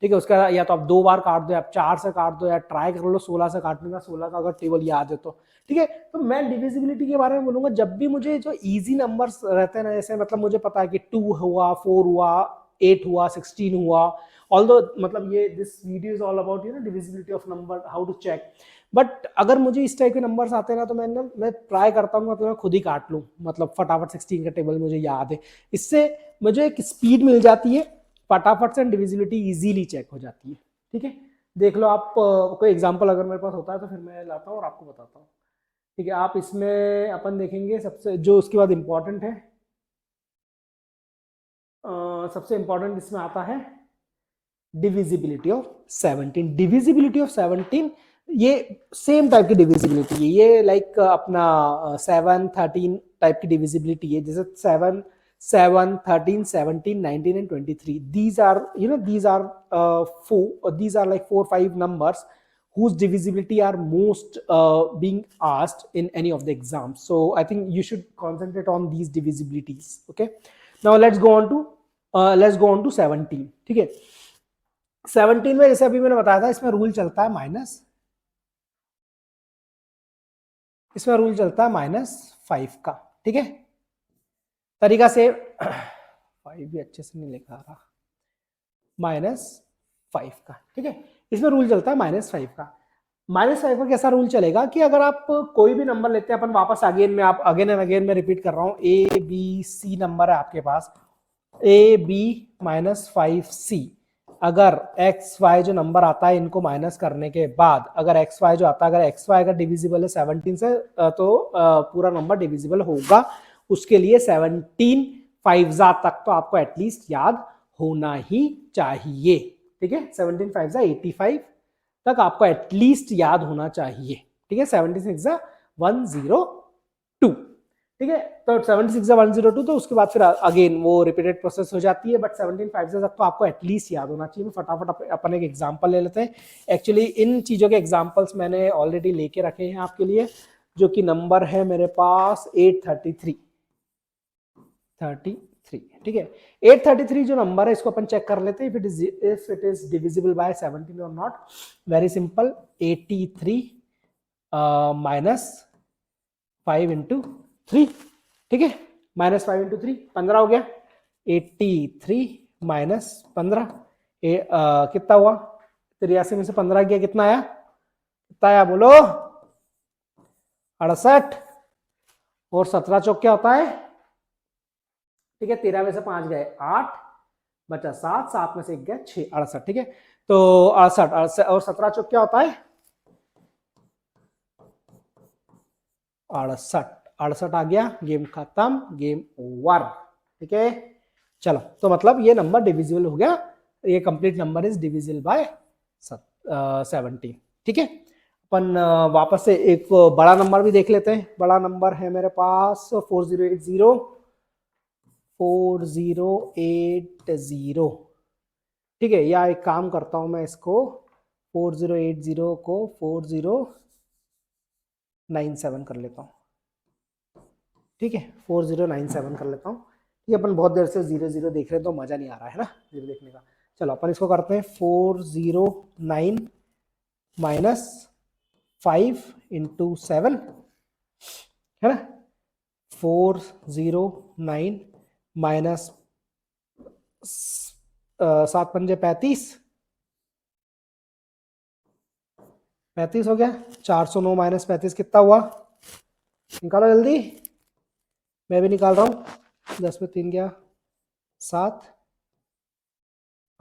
ठीक है, उसका या तो आप 2 बार काट दो, या आप 4 से काट दो, या ट्राई कर लो 16 से काटने का, 16 का अगर टेबल याद है तो। ठीक है, तो मैं डिविजिबिलिटी के बारे में बोलूंगा, जब भी मुझे जो इजी नंबर्स रहते हैं ना, जैसे मतलब मुझे पता है कि 2 हुआ, 4 हुआ, 8 हुआ, 16 हुआ, ऑल्दो मतलब ये this video is all about divisibility of number, how to check. But अगर मुझे इस टाइप के नंबर्स आते हैं ना, तो मैं ट्राई करता हूँ तो मैं खुद ही काट लूँ, मतलब फटाफट 16 का टेबल मुझे याद है। इससे मुझे एक स्पीड मिल जाती है, फटाफट से डिविजिबिलिटी इजीली चेक हो जाती है। ठीक है, देख लो आप, कोई एग्जांपल अगर मेरे पास होता है तो फिर मैं लाता हूँ और आपको बताता हूँ। ठीक है, आप इसमें अपन देखेंगे सबसे जो उसके बाद इंपॉर्टेंट है, सबसे इंपॉर्टेंट इसमें आता है डिविजिबिलिटी ऑफ 17। डिविजिबिलिटी ऑफ 17 ये सेम टाइप की डिविजिबिलिटी है, ये लाइक अपना 7, 13 टाइप की डिविजिबिलिटी है। जैसे 7, 13, 17, 19 and 23, these are like 4-5 numbers whose divisibility are most being asked in any of the exams. So I think you should concentrate on these divisibilities. Okay, now let's go on to 17। ठीक है, 17 में जैसे अभी मैंने बताया था, इसमें rule चलता है -5 का। ठीक है, तरीका से 5 भी अच्छे से नहीं लिखा रहा, -5 का। ठीक है, इसमें रूल चलता है -5 का। -5 का कैसा रूल चलेगा कि अगर आप कोई भी नंबर लेते हैं, अपन वापस अगेन एंड अगेन में रिपीट कर रहा हूं, ABC नंबर है आपके पास, AB-5C। अगर XY जो नंबर आता है, इनको माइनस करने के बाद अगर XY जो आता है, अगर XY अगर डिविजिबल है 17 से, तो पूरा नंबर डिविजिबल होगा। उसके लिए 17 5 तक तो आपको एटलीस्ट याद होना ही चाहिए। ठीक है, 17 5 85 तक आपको एटलीस्ट याद होना चाहिए। ठीक है, 17 6 102। ठीक है। तो 76 से 102, तो उसके बाद फिर अगेन वो रिपीटेड प्रोसेस हो जाती है, बट 17 5 से तक तो आपको एटलीस्ट याद होना चाहिए। फटाफट अपन एक एग्जांपल ले लेते हैं। एक्चुअली इन चीज़ों के एग्जांपल्स मैंने ऑलरेडी लेके रखे हैं आपके लिए, जो कि नंबर है मेरे पास 833, ठीक है। 833 जो नंबर है, इसको अपन चेक कर लेते हैं if it is divisible bye 17 और not. Very simple, 83 minus 5 into 3, ठीक है, माइनस 5 इंटू 3 15 हो गया। 83 माइनस 15 कितना हुआ? 83 में से 15 गया, कितना आया? कितना आया बोलो? 68। और 17 चौक क्या होता है? ठीक है, 13 में से 5 गए 8, बचा 7, 7 में से 1 गया 6, 68, ठीक है। तो 68 और 17 चौक क्या होता है? 68 आ गया, गेम खत्म, गेम ओवर, ठीक है। चलो, तो मतलब ये नंबर डिविजिबल हो गया, ये complete number is divisible bye 17, ठीक है। अपन वापस से एक बड़ा नंबर भी देख लेते हैं। बड़ा नंबर है मेरे पास 4080, ठीक है। या एक काम करता हूं मैं, इसको 4080 को 4097 कर लेता हूं, ठीक है। 4097 कर लेता हूँ। ये अपन बहुत देर से 00 देख रहे हैं तो मजा नहीं आ रहा है ना जीरो देखने का। चलो अपन इसको करते हैं 409 माइनस 5 इंटू 7, है ना। 409 माइनस 7 पंजे 35, 35 हो गया। 409 माइनस 35 कितना हुआ? निकालो जल्दी, मैं भी निकाल रहा हूँ। 10 में 3 गया 7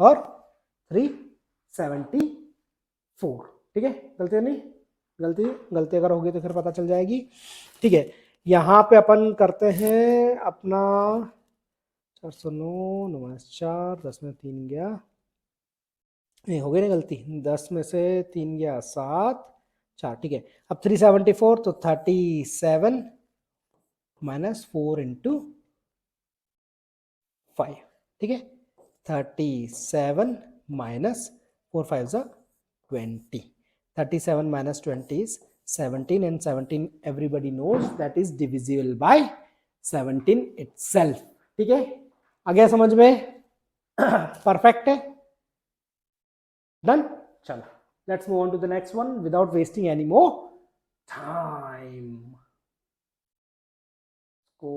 और 374, ठीक है। गलती नहीं, गलती अगर होगी तो फिर पता चल जाएगी, ठीक है। यहाँ पे अपन करते हैं अपना 409 माइनस 4, 10 में 3 गया, नहीं हो गई ना गलती, 10 में से 3 गया 7, 4, ठीक है। अब 374, तो 37 माइनस 4 इंटू 5, ठीक है। 37 माइनस 4 5 जा 20, 37 minus 20 is 17, and 17 everybody knows that is divisible by 17 itself, ठीक है। आ गया समझ में? परफेक्ट है, डन। चलो, let's move on to the next one without wasting any more time. को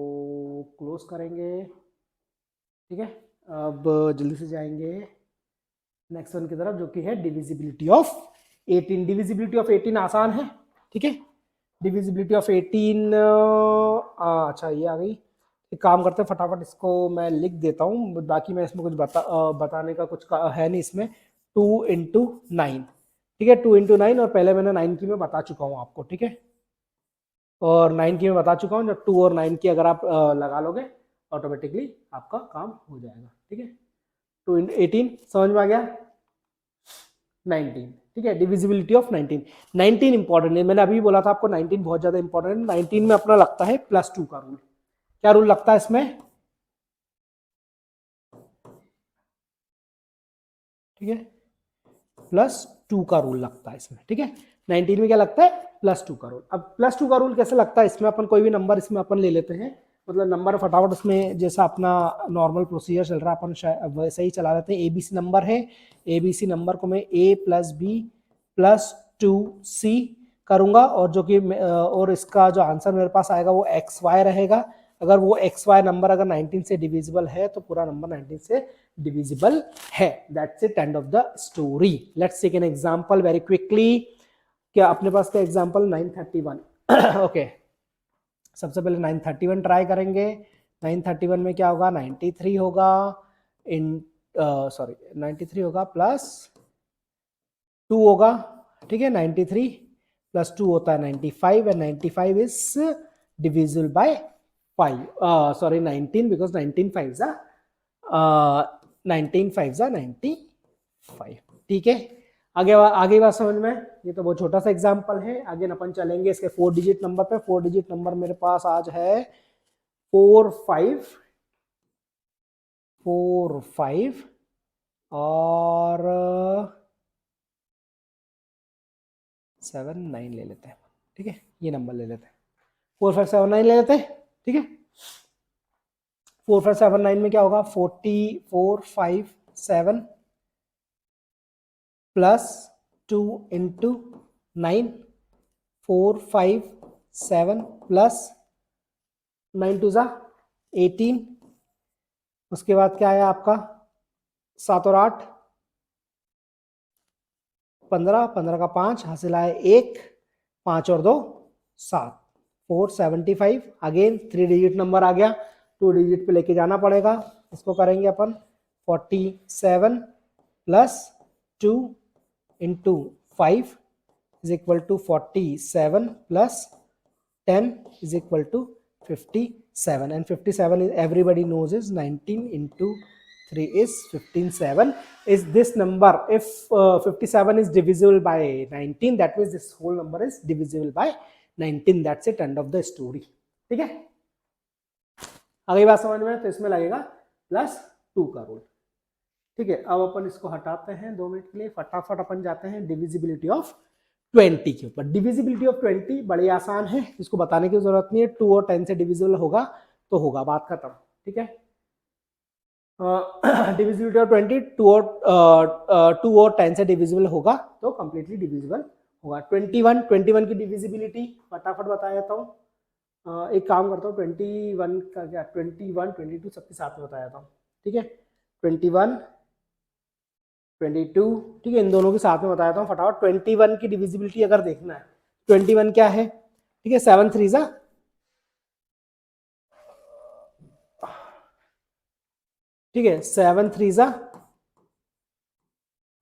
क्लोज करेंगे, ठीक है। अब जल्दी से जाएंगे नेक्स्ट वन की तरफ, जो कि है डिविजिबिलिटी ऑफ 18। डिविजिबिलिटी ऑफ 18 आसान है, ठीक है। डिविजिबिलिटी ऑफ 18, अच्छा ये आ गई। एक काम करते हैं, फटाफट इसको मैं लिख देता हूँ, बाकी मैं इसमें कुछ बताने का कुछ है नहीं इसमें। 2 इंटू 9, ठीक है। 2 इंटू 9, और पहले मैंने 9 की मैं बता चुका हूँ आपको, ठीक है। और 9 की मैं बता चुका हूँ, जब 2 और 9 की अगर आप लगा लोगे ऑटोमेटिकली आपका काम हो जाएगा, ठीक है। 2 इंटू 18 समझ में आ गया। 19, ठीक है। डिविजिबिलिटी ऑफ 19, 19 इंपॉर्टेंट है, मैंने अभी बोला था आपको 19 बहुत ज्यादा इंपॉर्टेंट है। 19 में अपना लगता है +2 का रूल। क्या रूल लगता है इसमें? ठीक है, +2 का रूल लगता है इसमें, ठीक है। 19 में क्या लगता है? +2 का रूल। अब +2 का रूल कैसे लगता है इसमें? अपन कोई भी नंबर इसमें अपन ले लेते हैं, मतलब नंबर फटाफट उसमें जैसा अपना नॉर्मल प्रोसीजर चल रहा है अपन वैसे ही चला लेते हैं। एबीसी नंबर है, एबीसी नंबर को मैं a + b + 2c करूंगा, और जो कि और इसका जो आंसर मेरे पास आएगा वो xy रहेगा। अगर वो xy नंबर अगर 19 से डिविजिबल है तो पूरा नंबर 19 से डिविजिबल है। That's it, end of the story. Let's take an example very quickly. क्या अपने पास का एग्जांपल 931 ओके। सबसे पहले 931 ट्राई करेंगे। 931 में क्या होगा? 93 होगा इन सॉरी 93 होगा +2 होगा, ठीक है। 93 +2 होता है 95, and 95 is divisible bye 5, sorry 19, because 19 5 जा 95, ठीक है। आगे बात समझ में? ये तो बहुत छोटा सा एग्जांपल है। आगे अपन चलेंगे इसके 4 डिजिट नंबर पे। 4 डिजिट नंबर मेरे पास आज है 4 5 और 7 9 ले लेते हैं, ठीक है, ये नंबर ले लेते हैं, 4 5 7 9 ले लेते हैं, ठीक है। 4 5 7 9 में क्या होगा, 44 5 7 प्लस 2 इंटू 9, 4 5 7 प्लस 9 2 ज़ा 18, उसके बाद क्या आया आपका 7 और 8 15, 15 का 5 हासिल आए 1, 5 और 2 7, 475। अगेन 3 डिजिट नंबर आ गया, 2 डिजिट पे लेके जाना पड़ेगा, इसको करेंगे अपन 47 plus 2 into 5 is equal to 47 plus 10 is equal to 57, and 57 is everybody knows is 19 into 3 is 15. Is this number, if 57 is divisible by 19, that means this whole number is divisible by 19. That's it, end of the story. ठीक है, अगली बात समझ में, तो इसमें लगेगा +2 का रूल। ठीक है, अब अपन इसको हटाते हैं 2 मिनट के लिए, फटाफट अपन जाते हैं डिविजिबिलिटी ऑफ 20 के ऊपर। डिविजिबिलिटी ऑफ 20 बड़ी आसान है, इसको बताने की जरूरत नहीं है, 2 और 10 से डिविजिबल होगा तो होगा, बात खत्म। ठीक है, डिविजिबिलिटी ऑफ 20 2 और 10 से डिविजिबल होगा तो कंप्लीटली डिविजिबल होगा। 21 की डिविजिबिलिटी फटाफट बता देता हूँ, एक काम करता हूँ, 21 का क्या, 21 22 सबके साथ में बताया था। ठीक है, 21 22, ठीक है, इन दोनों के साथ में बताया था फटाफट। 21 की डिविजिबिलिटी अगर देखना है, 21 क्या है, ठीक है, 7 3 ज़ा, ठीक है, 7 3 ज़ा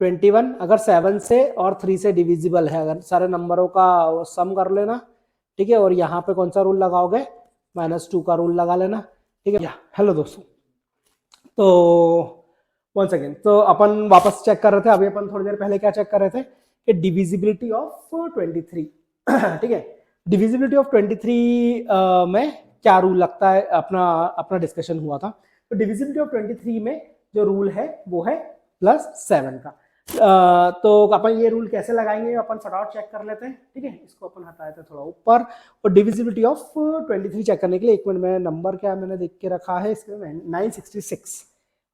21। अगर 7 से और 3 से डिविजिबल है, अगर सारे नंबरों का सम कर लेना, ठीक है, और यहाँ पे कौन सा रूल लगाओगे, -2 का रूल लगा लेना। ठीक है, हेलो दोस्तों, तो वंस अगेन, तो अपन वापस चेक कर रहे थे, अभी अपन थोड़ी देर पहले क्या चेक कर रहे थे कि डिविजिबिलिटी ऑफ 23। ठीक है, डिविजिबिलिटी ऑफ 23 में क्या रूल लगता है, अपना डिस्कशन हुआ था। तो डिविजिबिलिटी ऑफ 23 में जो रूल है वो है +7 का। तो अपन ये रूल कैसे लगाएंगे, अपन फटाफट चेक कर लेते हैं। ठीक है, इसको अपन हटाए थे थोड़ा ऊपर, और डिविजिबिलिटी ऑफ 23 चेक करने के लिए 1 मिनट में नंबर क्या मैंने देख के रखा है, इसके 966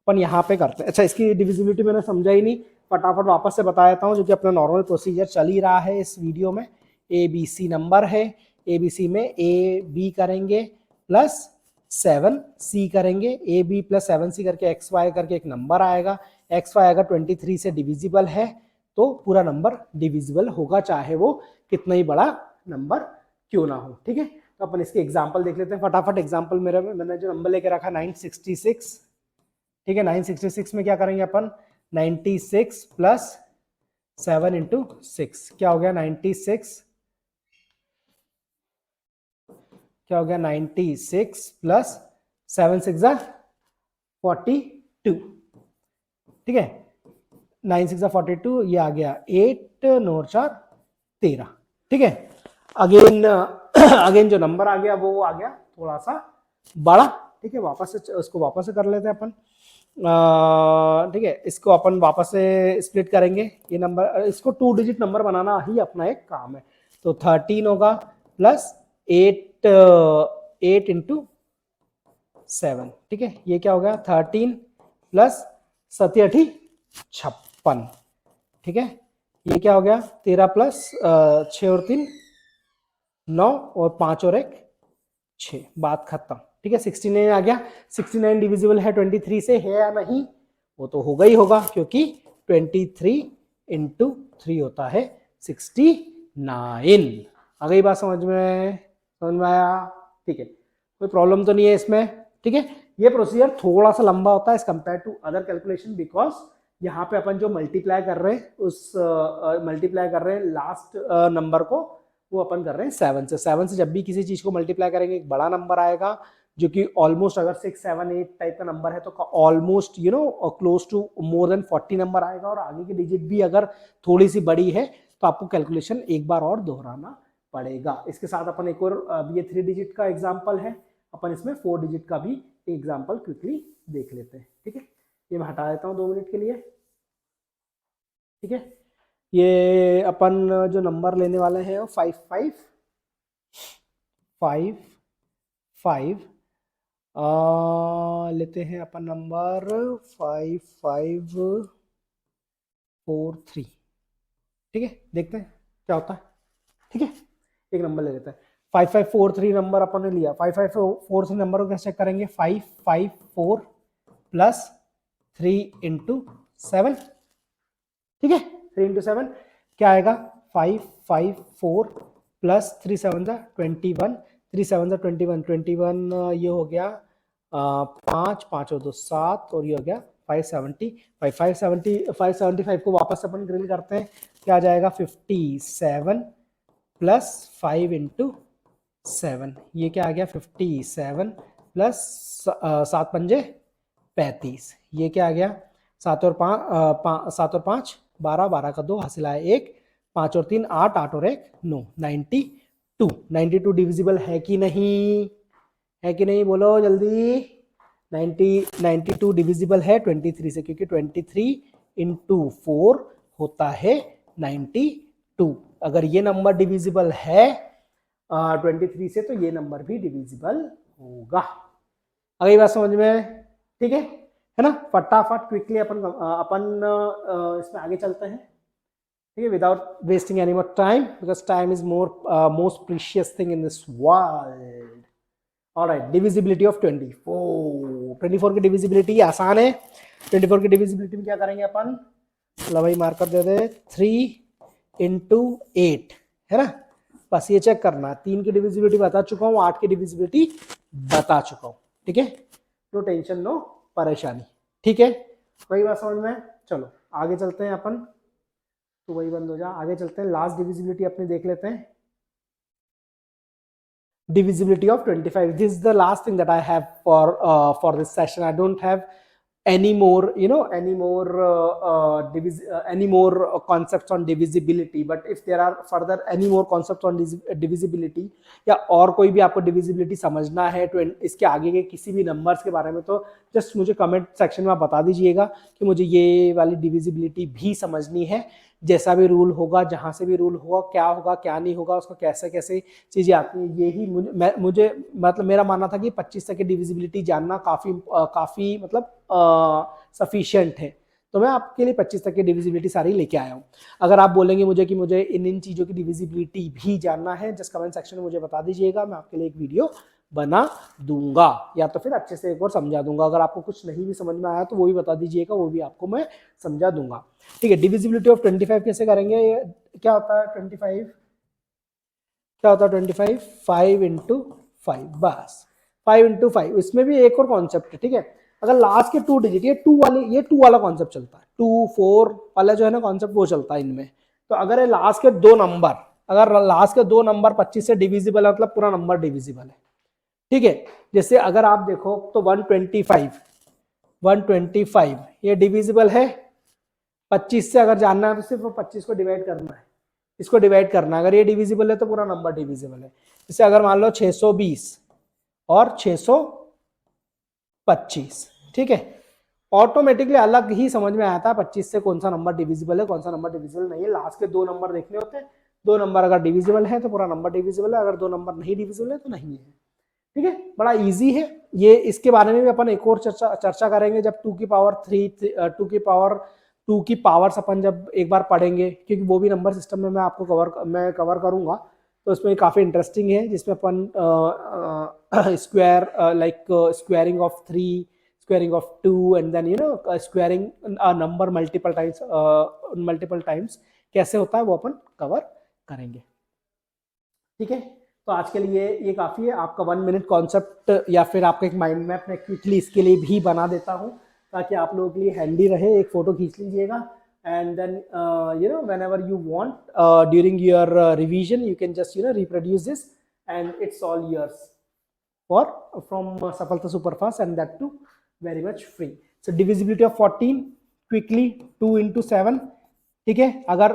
अपन यहाँ पे करते हैं। अच्छा, इसकी डिविजिबिलिटी मैंने समझा ही नहीं, फटाफट वापस से बता देता हूँ, जो कि अपना नॉर्मल प्रोसीजर चल ही रहा है इस वीडियो में। ABC नंबर है, ABC में AB करेंगे +7 C करेंगे, AB +7 C करके XY करके एक नंबर आएगा। XY अगर 23 से डिविजिबल है तो पूरा नंबर डिविजिबल होगा, चाहे वो कितना ही बड़ा नंबर क्यों ना हो। ठीक है, तो अपन इसके एग्जाम्पल देख लेते हैं फटाफट। एग्जाम्पल मैंने जो नंबर लेके रखा 966, ठीक है, 966 में क्या करेंगे अपन, 96 + 7 × 6 क्या हो गया, 96, क्या हो गया, 96 + 7 6 ज़ा 42। ठीक है, 9 6 ज़ा 42, ये आ गया 8 9 4 13। ठीक है, अगेन जो नंबर आ गया वो आ गया थोड़ा सा बड़ा। ठीक है, वापस से उसको वापस से कर लेते हैं अपन। ठीक है, इसको अपन वापस से स्प्लिट करेंगे, ये नंबर, इसको 2 डिजिट नंबर बनाना ही अपना एक काम है। तो 13 होगा +8 × 7। ठीक है, ये क्या हो गया, 13 + 7 × 56। ठीक है, ये क्या हो गया, 13 + 6 और 3 9 और 5 और 1 6, बात खत्म। ठीक है, 69 आ गया। 69 डिविजिबल है 23 से, है या नहीं, वो तो होगा ही होगा, क्योंकि 23 × 3 होता है 69। आ गई बात समझ में आया? ठीक है, कोई प्रॉब्लम तो नहीं है इसमें। ठीक है, ये प्रोसीजर थोड़ा सा लंबा होता है as compare to other calculation, because यहाँ पे अपन जो मल्टीप्लाई कर रहे हैं, उस मल्टीप्लाई कर रहे हैं लास्ट नंबर को, वो अपन कर रहे हैं 7 से। 7 से जब भी किसी चीज को मल्टीप्लाई करेंगे एक बड़ा नंबर आएगा, जो कि ऑलमोस्ट, अगर 6 7 8 टाइप का नंबर है तो almost close to more than 40 number आएगा, और आगे की डिजिट भी अगर थोड़ी सी बड़ी है तो आपको कैलकुलेशन एक बार और दोहराना पड़ेगा। इसके साथ अपन एक और, अब ये 3 डिजिट का एग्जाम्पल है, अपन इसमें 4 डिजिट का भी एग्जाम्पल क्विकली देख लेते हैं। ठीक है, ये मैं हटा देता हूँ 2 मिनट के लिए। ठीक है, ये अपन जो नंबर लेने वाले हैं वो 5555 लेते हैं अपन नंबर 5543। ठीक है, देखते हैं क्या होता है। ठीक है, एक नंबर ले लेते हैं 5543 नंबर अपन ने लिया। 5543 नंबर को कैसे चेक करेंगे? 554 प्लस 3 इंटू 7। ठीक है, 3 इंटू 7 क्या आएगा? 554 प्लस 3 7 21, 3 7 21, 21 ये हो गया 5 5 और 2 7 और ये हो गया 575 को वापस अपन ग्रिल करते हैं। क्या आ जाएगा? 57 प्लस 5 इंटू 7, ये क्या आ गया? 57 प्लस 7 पंजे 35, ये क्या आ गया? 7 और 5 12, 12 का 2 हासिल आया 1, 5 और 3 8, 8 और 1 9, 92 डिविजिबल है कि नहीं? है कि नहीं? बोलो जल्दी। 92 डिविजिबल है 23 से, क्योंकि 23 इंटू 4 होता है 92। अगर ये नंबर डिविजिबल है 23 से, तो ये नंबर भी डिविजिबल होगा। अगली बात समझ में? ठीक है ना? फटाफट क्विकली अपन इसमें आगे चलते हैं। ठीक है, without wasting any more time, because time is most precious thing in this world. Alright, divisibility of 24 की डिविजिबिलिटी आसान है। 24 की डिविजिबिलिटी में क्या करेंगे अपन? चलो भाई मार्कर दे दे, 3 इंटू 8 है ना, बस ये चेक करना। 3 की डिविजिबिलिटी बता चुका हूँ, 8 की डिविजिबिलिटी बता चुका हूँ। ठीक है, नो टेंशन नो परेशानी। ठीक है, वही बात समझ में? चलो आगे चलते हैं अपन। तो वही बंद हो जा, आगे चलते हैं। लास्ट डिविजिबिलिटी अपने देख लेते हैं, divisibility of 25. This is the last thing that I have for this session. I don't have any more concepts on divisibility, but if there are further any more concepts on divisibility या और कोई भी आपको divisibility समझना है तो इसके आगे के किसी भी नंबर्स के बारे में, तो जस्ट मुझे कमेंट सेक्शन में आप बता दीजिएगा कि मुझे ये वाली divisibility भी समझनी है। जैसा भी रूल होगा, जहां से भी रूल होगा, क्या होगा क्या नहीं होगा, उसको कैसे कैसे चीजें आती हैं, यही मुझे मतलब मेरा मानना था कि 25 तक की डिविजिबिलिटी जानना काफी मतलब सफिशिएंट है। तो मैं आपके लिए 25 तक की डिविजिबिलिटी सारी लेके आया हूँ। अगर आप बोलेंगे मुझे कि मुझे इन चीजों की डिविजिबिलिटी भी जानना है, जस्ट कमेंट सेक्शन में मुझे बता दीजिएगा, मैं आपके लिए एक वीडियो बना दूंगा या तो फिर अच्छे से एक और समझा दूंगा। अगर आपको कुछ नहीं भी समझ में आया तो वो भी बता दीजिएगा, वो भी आपको मैं समझा दूंगा। ठीक है, डिविजिबिलिटी ऑफ 25 कैसे करेंगे? क्या होता है 25? क्या होता है 25? 5 इंटू 5, बस 5 इंटू 5। इसमें भी एक और कॉन्सेप्ट है। ठीक है, अगर लास्ट के 2 डिजिट, ये 2 वाला कॉन्सेप्ट चलता है, 2 4 वाला जो है ना कॉन्सेप्ट, वो चलता है इनमें। तो अगर लास्ट के 2 नंबर, अगर लास्ट के 2 नंबर 25 से डिविजिबल है, मतलब पूरा नंबर डिविजिबल है। ठीक है, जैसे अगर आप देखो तो 125 ये डिविजिबल है। 25 से अगर जानना है तो सिर्फ 25 को डिवाइड करना है, इसको डिवाइड करना है। अगर ये डिविजिबल है तो पूरा नंबर डिविजिबल है। जैसे अगर मान लो 620 और 625, ठीक है, ऑटोमेटिकली अलग ही समझ में आता है 25 से कौन सा नंबर डिविजिबल है, कौन सा नंबर डिविजिबल नहीं है। लास्ट के 2 नंबर देखने होते हैं, 2 नंबर अगर डिविजिबल है तो पूरा नंबर डिविजिबल है, अगर 2 नंबर नहीं डिविजिबल है तो नहीं है। ठीक है, बड़ा इजी है ये। इसके बारे में भी अपन एक और चर्चा करेंगे जब 2 की पावर 2 की पावर्स अपन जब एक बार पढ़ेंगे, क्योंकि वो भी नंबर सिस्टम में मैं आपको कवर करूंगा। तो इसमें काफ़ी इंटरेस्टिंग है, जिसमें अपन squaring of 3, squaring of 2 and then squaring number multiple times कैसे होता है वो अपन कवर करेंगे। ठीक है, तो आज के लिए ये काफ़ी है। आपका 1 मिनट कॉन्सेप्ट या फिर आपका एक माइंड मैप मैं क्विकली इसके लिए भी बना देता हूँ, ताकि आप लोगों के लिए हैंडी रहे। एक फोटो खींच लीजिएगा and then whenever you want during your revision you can just reproduce this and it's all yours from Safalta Superfast, and that too very much free. So divisibility of 14 quickly 2 into 7। ठीक है, अगर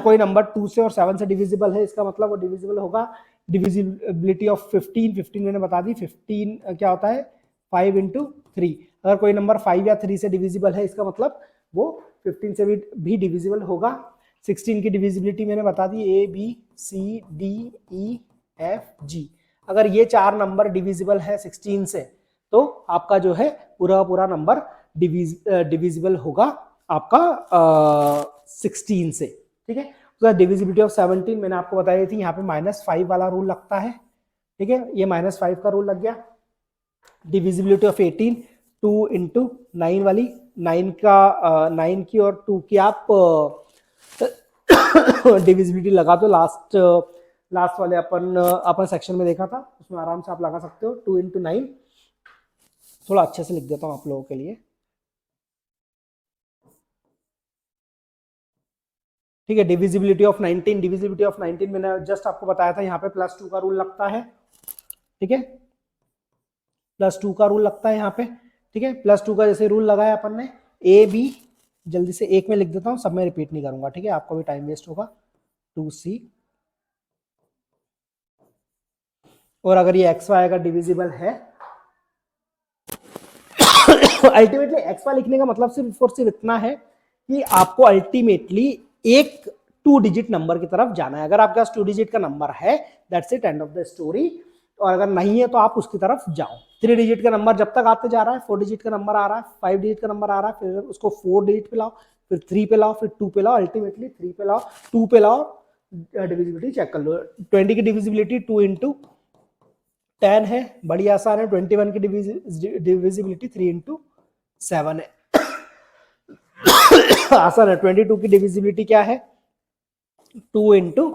कोई number 2 से और 7 से divisible है, इसका मतलब वो डिविजिबल होगा डिविजिबिलिटी ऑफ 15 मैंने बता दी। 15 क्या होता है 5 इंटू 3। अगर कोई नंबर 5 या 3 से डिविजिबल है इसका मतलब वो 15 से भी डिविजिबल होगा। 16 की डिविजिबिलिटी मैंने बता दी ABCDEFG। अगर ये 4 नंबर डिविजिबल है 16 से तो आपका जो है पूरा नंबर डिविजिबल होगा आपका 16 से। ठीक है, तो डिविजिबिलिटी ऑफ 17 मैंने आपको बताई थी, यहाँ पे -5 वाला रूल लगता है। ठीक है, ये -5 का रूल लग गया। डिविजिबिलिटी ऑफ 18 2 इंटू 9 वाली, 9 की और 2 की आप डिविजिबिलिटी लगा दो। लास्ट वाले अपन सेक्शन में देखा था, उसमें आराम से आप लगा सकते हो। 2 इंटू 9, थोड़ा अच्छे से लिख देता हूँ आप लोगों के लिए। ठीक है, डिविजिबिलिटी ऑफ 19 मैंने जस्ट आपको बताया था, यहाँ पे +2 का रूल लगता है। ठीक है, +2 का रूल लगता है यहाँ पे। ठीक है, +2 का जैसे रूल लगाया अपन ने, AB जल्दी से एक में लिख देता हूँ, सब में रिपीट नहीं करूंगा। ठीक है, आपको भी टाइम वेस्ट होगा। 2C, और अगर ये XY का डिविजिबल है अल्टीमेटली XY लिखने का मतलब सिर्फ और सिर्फ इतना है कि आपको अल्टीमेटली एक 2 डिजिट नंबर की तरफ जाना है। अगर आपके पास 2 डिजिट का नंबर है, that's it, end of the story. और अगर नहीं है तो आप उसकी तरफ जाओ। 3 डिजिट का नंबर जब तक आते जा रहा है, 4 डिजिट का नंबर आ रहा है, 5 डिजिट का नंबर आ रहा है, फिर उसको 4 डिजिट पे लाओ, फिर 3 पे लाओ, फिर 2 पे लाओ, अल्टीमेटली 3 पे लाओ, 2 पे लाओ, डिविजिबिलिटी चेक कर लो। 20 की डिविजिबिलिटी 2 इंटू 10 है, बड़ी आसान है। 21 की डिविजिबिलिटी 3 इंटू 7 है, आसान है। 22 की डिविजिबिलिटी क्या है 2 इंटू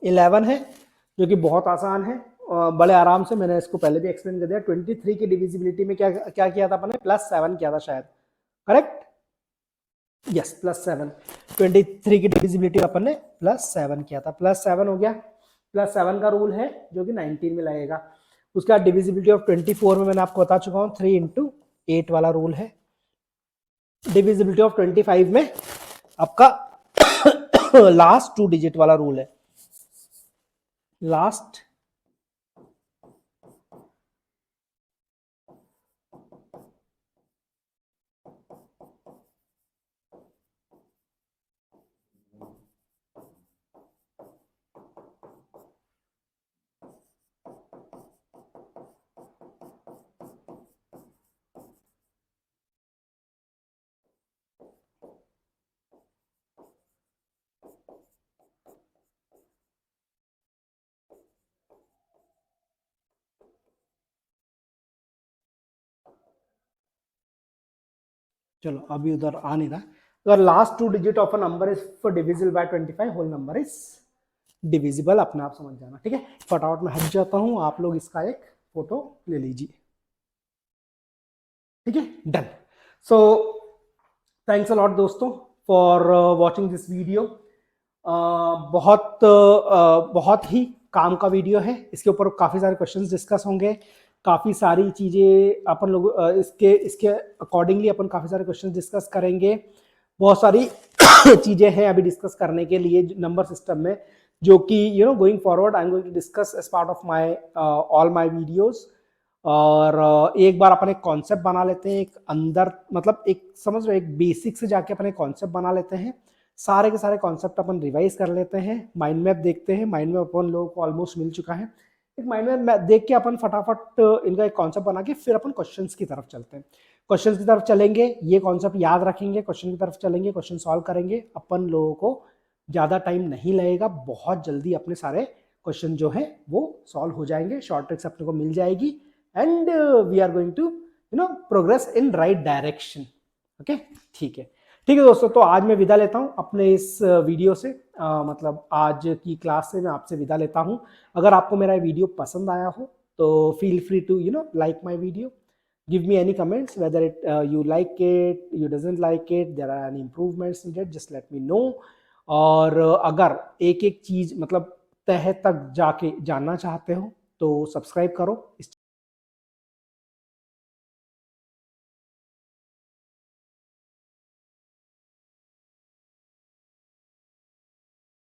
11 है, जो कि बहुत आसान है, बड़े आराम से मैंने इसको पहले भी एक्सप्लेन कर दिया। 23 की डिविजिबिलिटी में क्या किया था अपन ने, +7 किया था शायद, करेक्ट, यस, +7। 23 की डिविजिबिलिटी अपन ने +7 किया था, +7 हो गया। +7 का रूल है जो कि 19 में लगेगा। उसका डिविजिबिलिटी ऑफ 24 में मैंने आपको बता चुका हूँ, 3 इंटू 8 वाला रूल है। डिविजिबिलिटी ऑफ 25 में आपका लास्ट 2 डिजिट वाला रूल है, लास्ट चलो अभी उधर आ नहीं रहा। अगर last 2 digit of a number is divisible by 25, whole number is divisible, अपने आप समझ जाना। ठीक है, फटाफट में हट जाता हूं, आप लोग इसका एक फोटो ले लीजिए। ठीक है, done. So thanks a lot दोस्तों फॉर वॉचिंग दिस वीडियो। बहुत ही काम का वीडियो है, इसके ऊपर काफ़ी सारे क्वेश्चंस डिस्कस होंगे, काफ़ी सारी चीज़ें अपन लोग इसके अकॉर्डिंगली अपन काफ़ी सारे क्वेश्चंस डिस्कस करेंगे। बहुत सारी चीज़ें हैं अभी डिस्कस करने के लिए नंबर सिस्टम में, जो कि going forward I am going to discuss as part of my all my videos. और एक बार अपन एक कॉन्सेप्ट बना लेते हैं, एक अंदर मतलब एक समझ लो एक बेसिक से जाके अपन एक कॉन्सेप्ट बना लेते हैं, सारे के सारे कॉन्सेप्ट अपन रिवाइज कर लेते हैं, माइंड मैप देखते हैं। माइंड मैप अपन लोगों को ऑलमोस्ट मिल चुका है, एक माइंड मैप देख के अपन फटाफट इनका एक कॉन्सेप्ट बना के फिर अपन क्वेश्चंस की तरफ चलते हैं। क्वेश्चंस की तरफ चलेंगे, ये कॉन्सेप्ट याद रखेंगे, क्वेश्चन की तरफ चलेंगे, क्वेश्चन सॉल्व करेंगे। अपन लोगों को ज़्यादा टाइम नहीं लगेगा, बहुत जल्दी अपने सारे क्वेश्चन जो है वो सॉल्व हो जाएंगे, शॉर्ट ट्रिक्स अपने को मिल जाएगी, and we are going to progress in right direction. Okay, ठीक है दोस्तों, तो आज मैं विदा लेता हूँ अपने इस वीडियो से, मतलब आज की क्लास से मैं आपसे विदा लेता हूँ। अगर आपको मेरा वीडियो पसंद आया हो तो feel free to like my video, give me any comments whether you like it, you doesn't like it, there are any improvements needed, just let me know। और अगर एक एक चीज मतलब तह तक जाके जानना चाहते हो तो सब्सक्राइब करो इस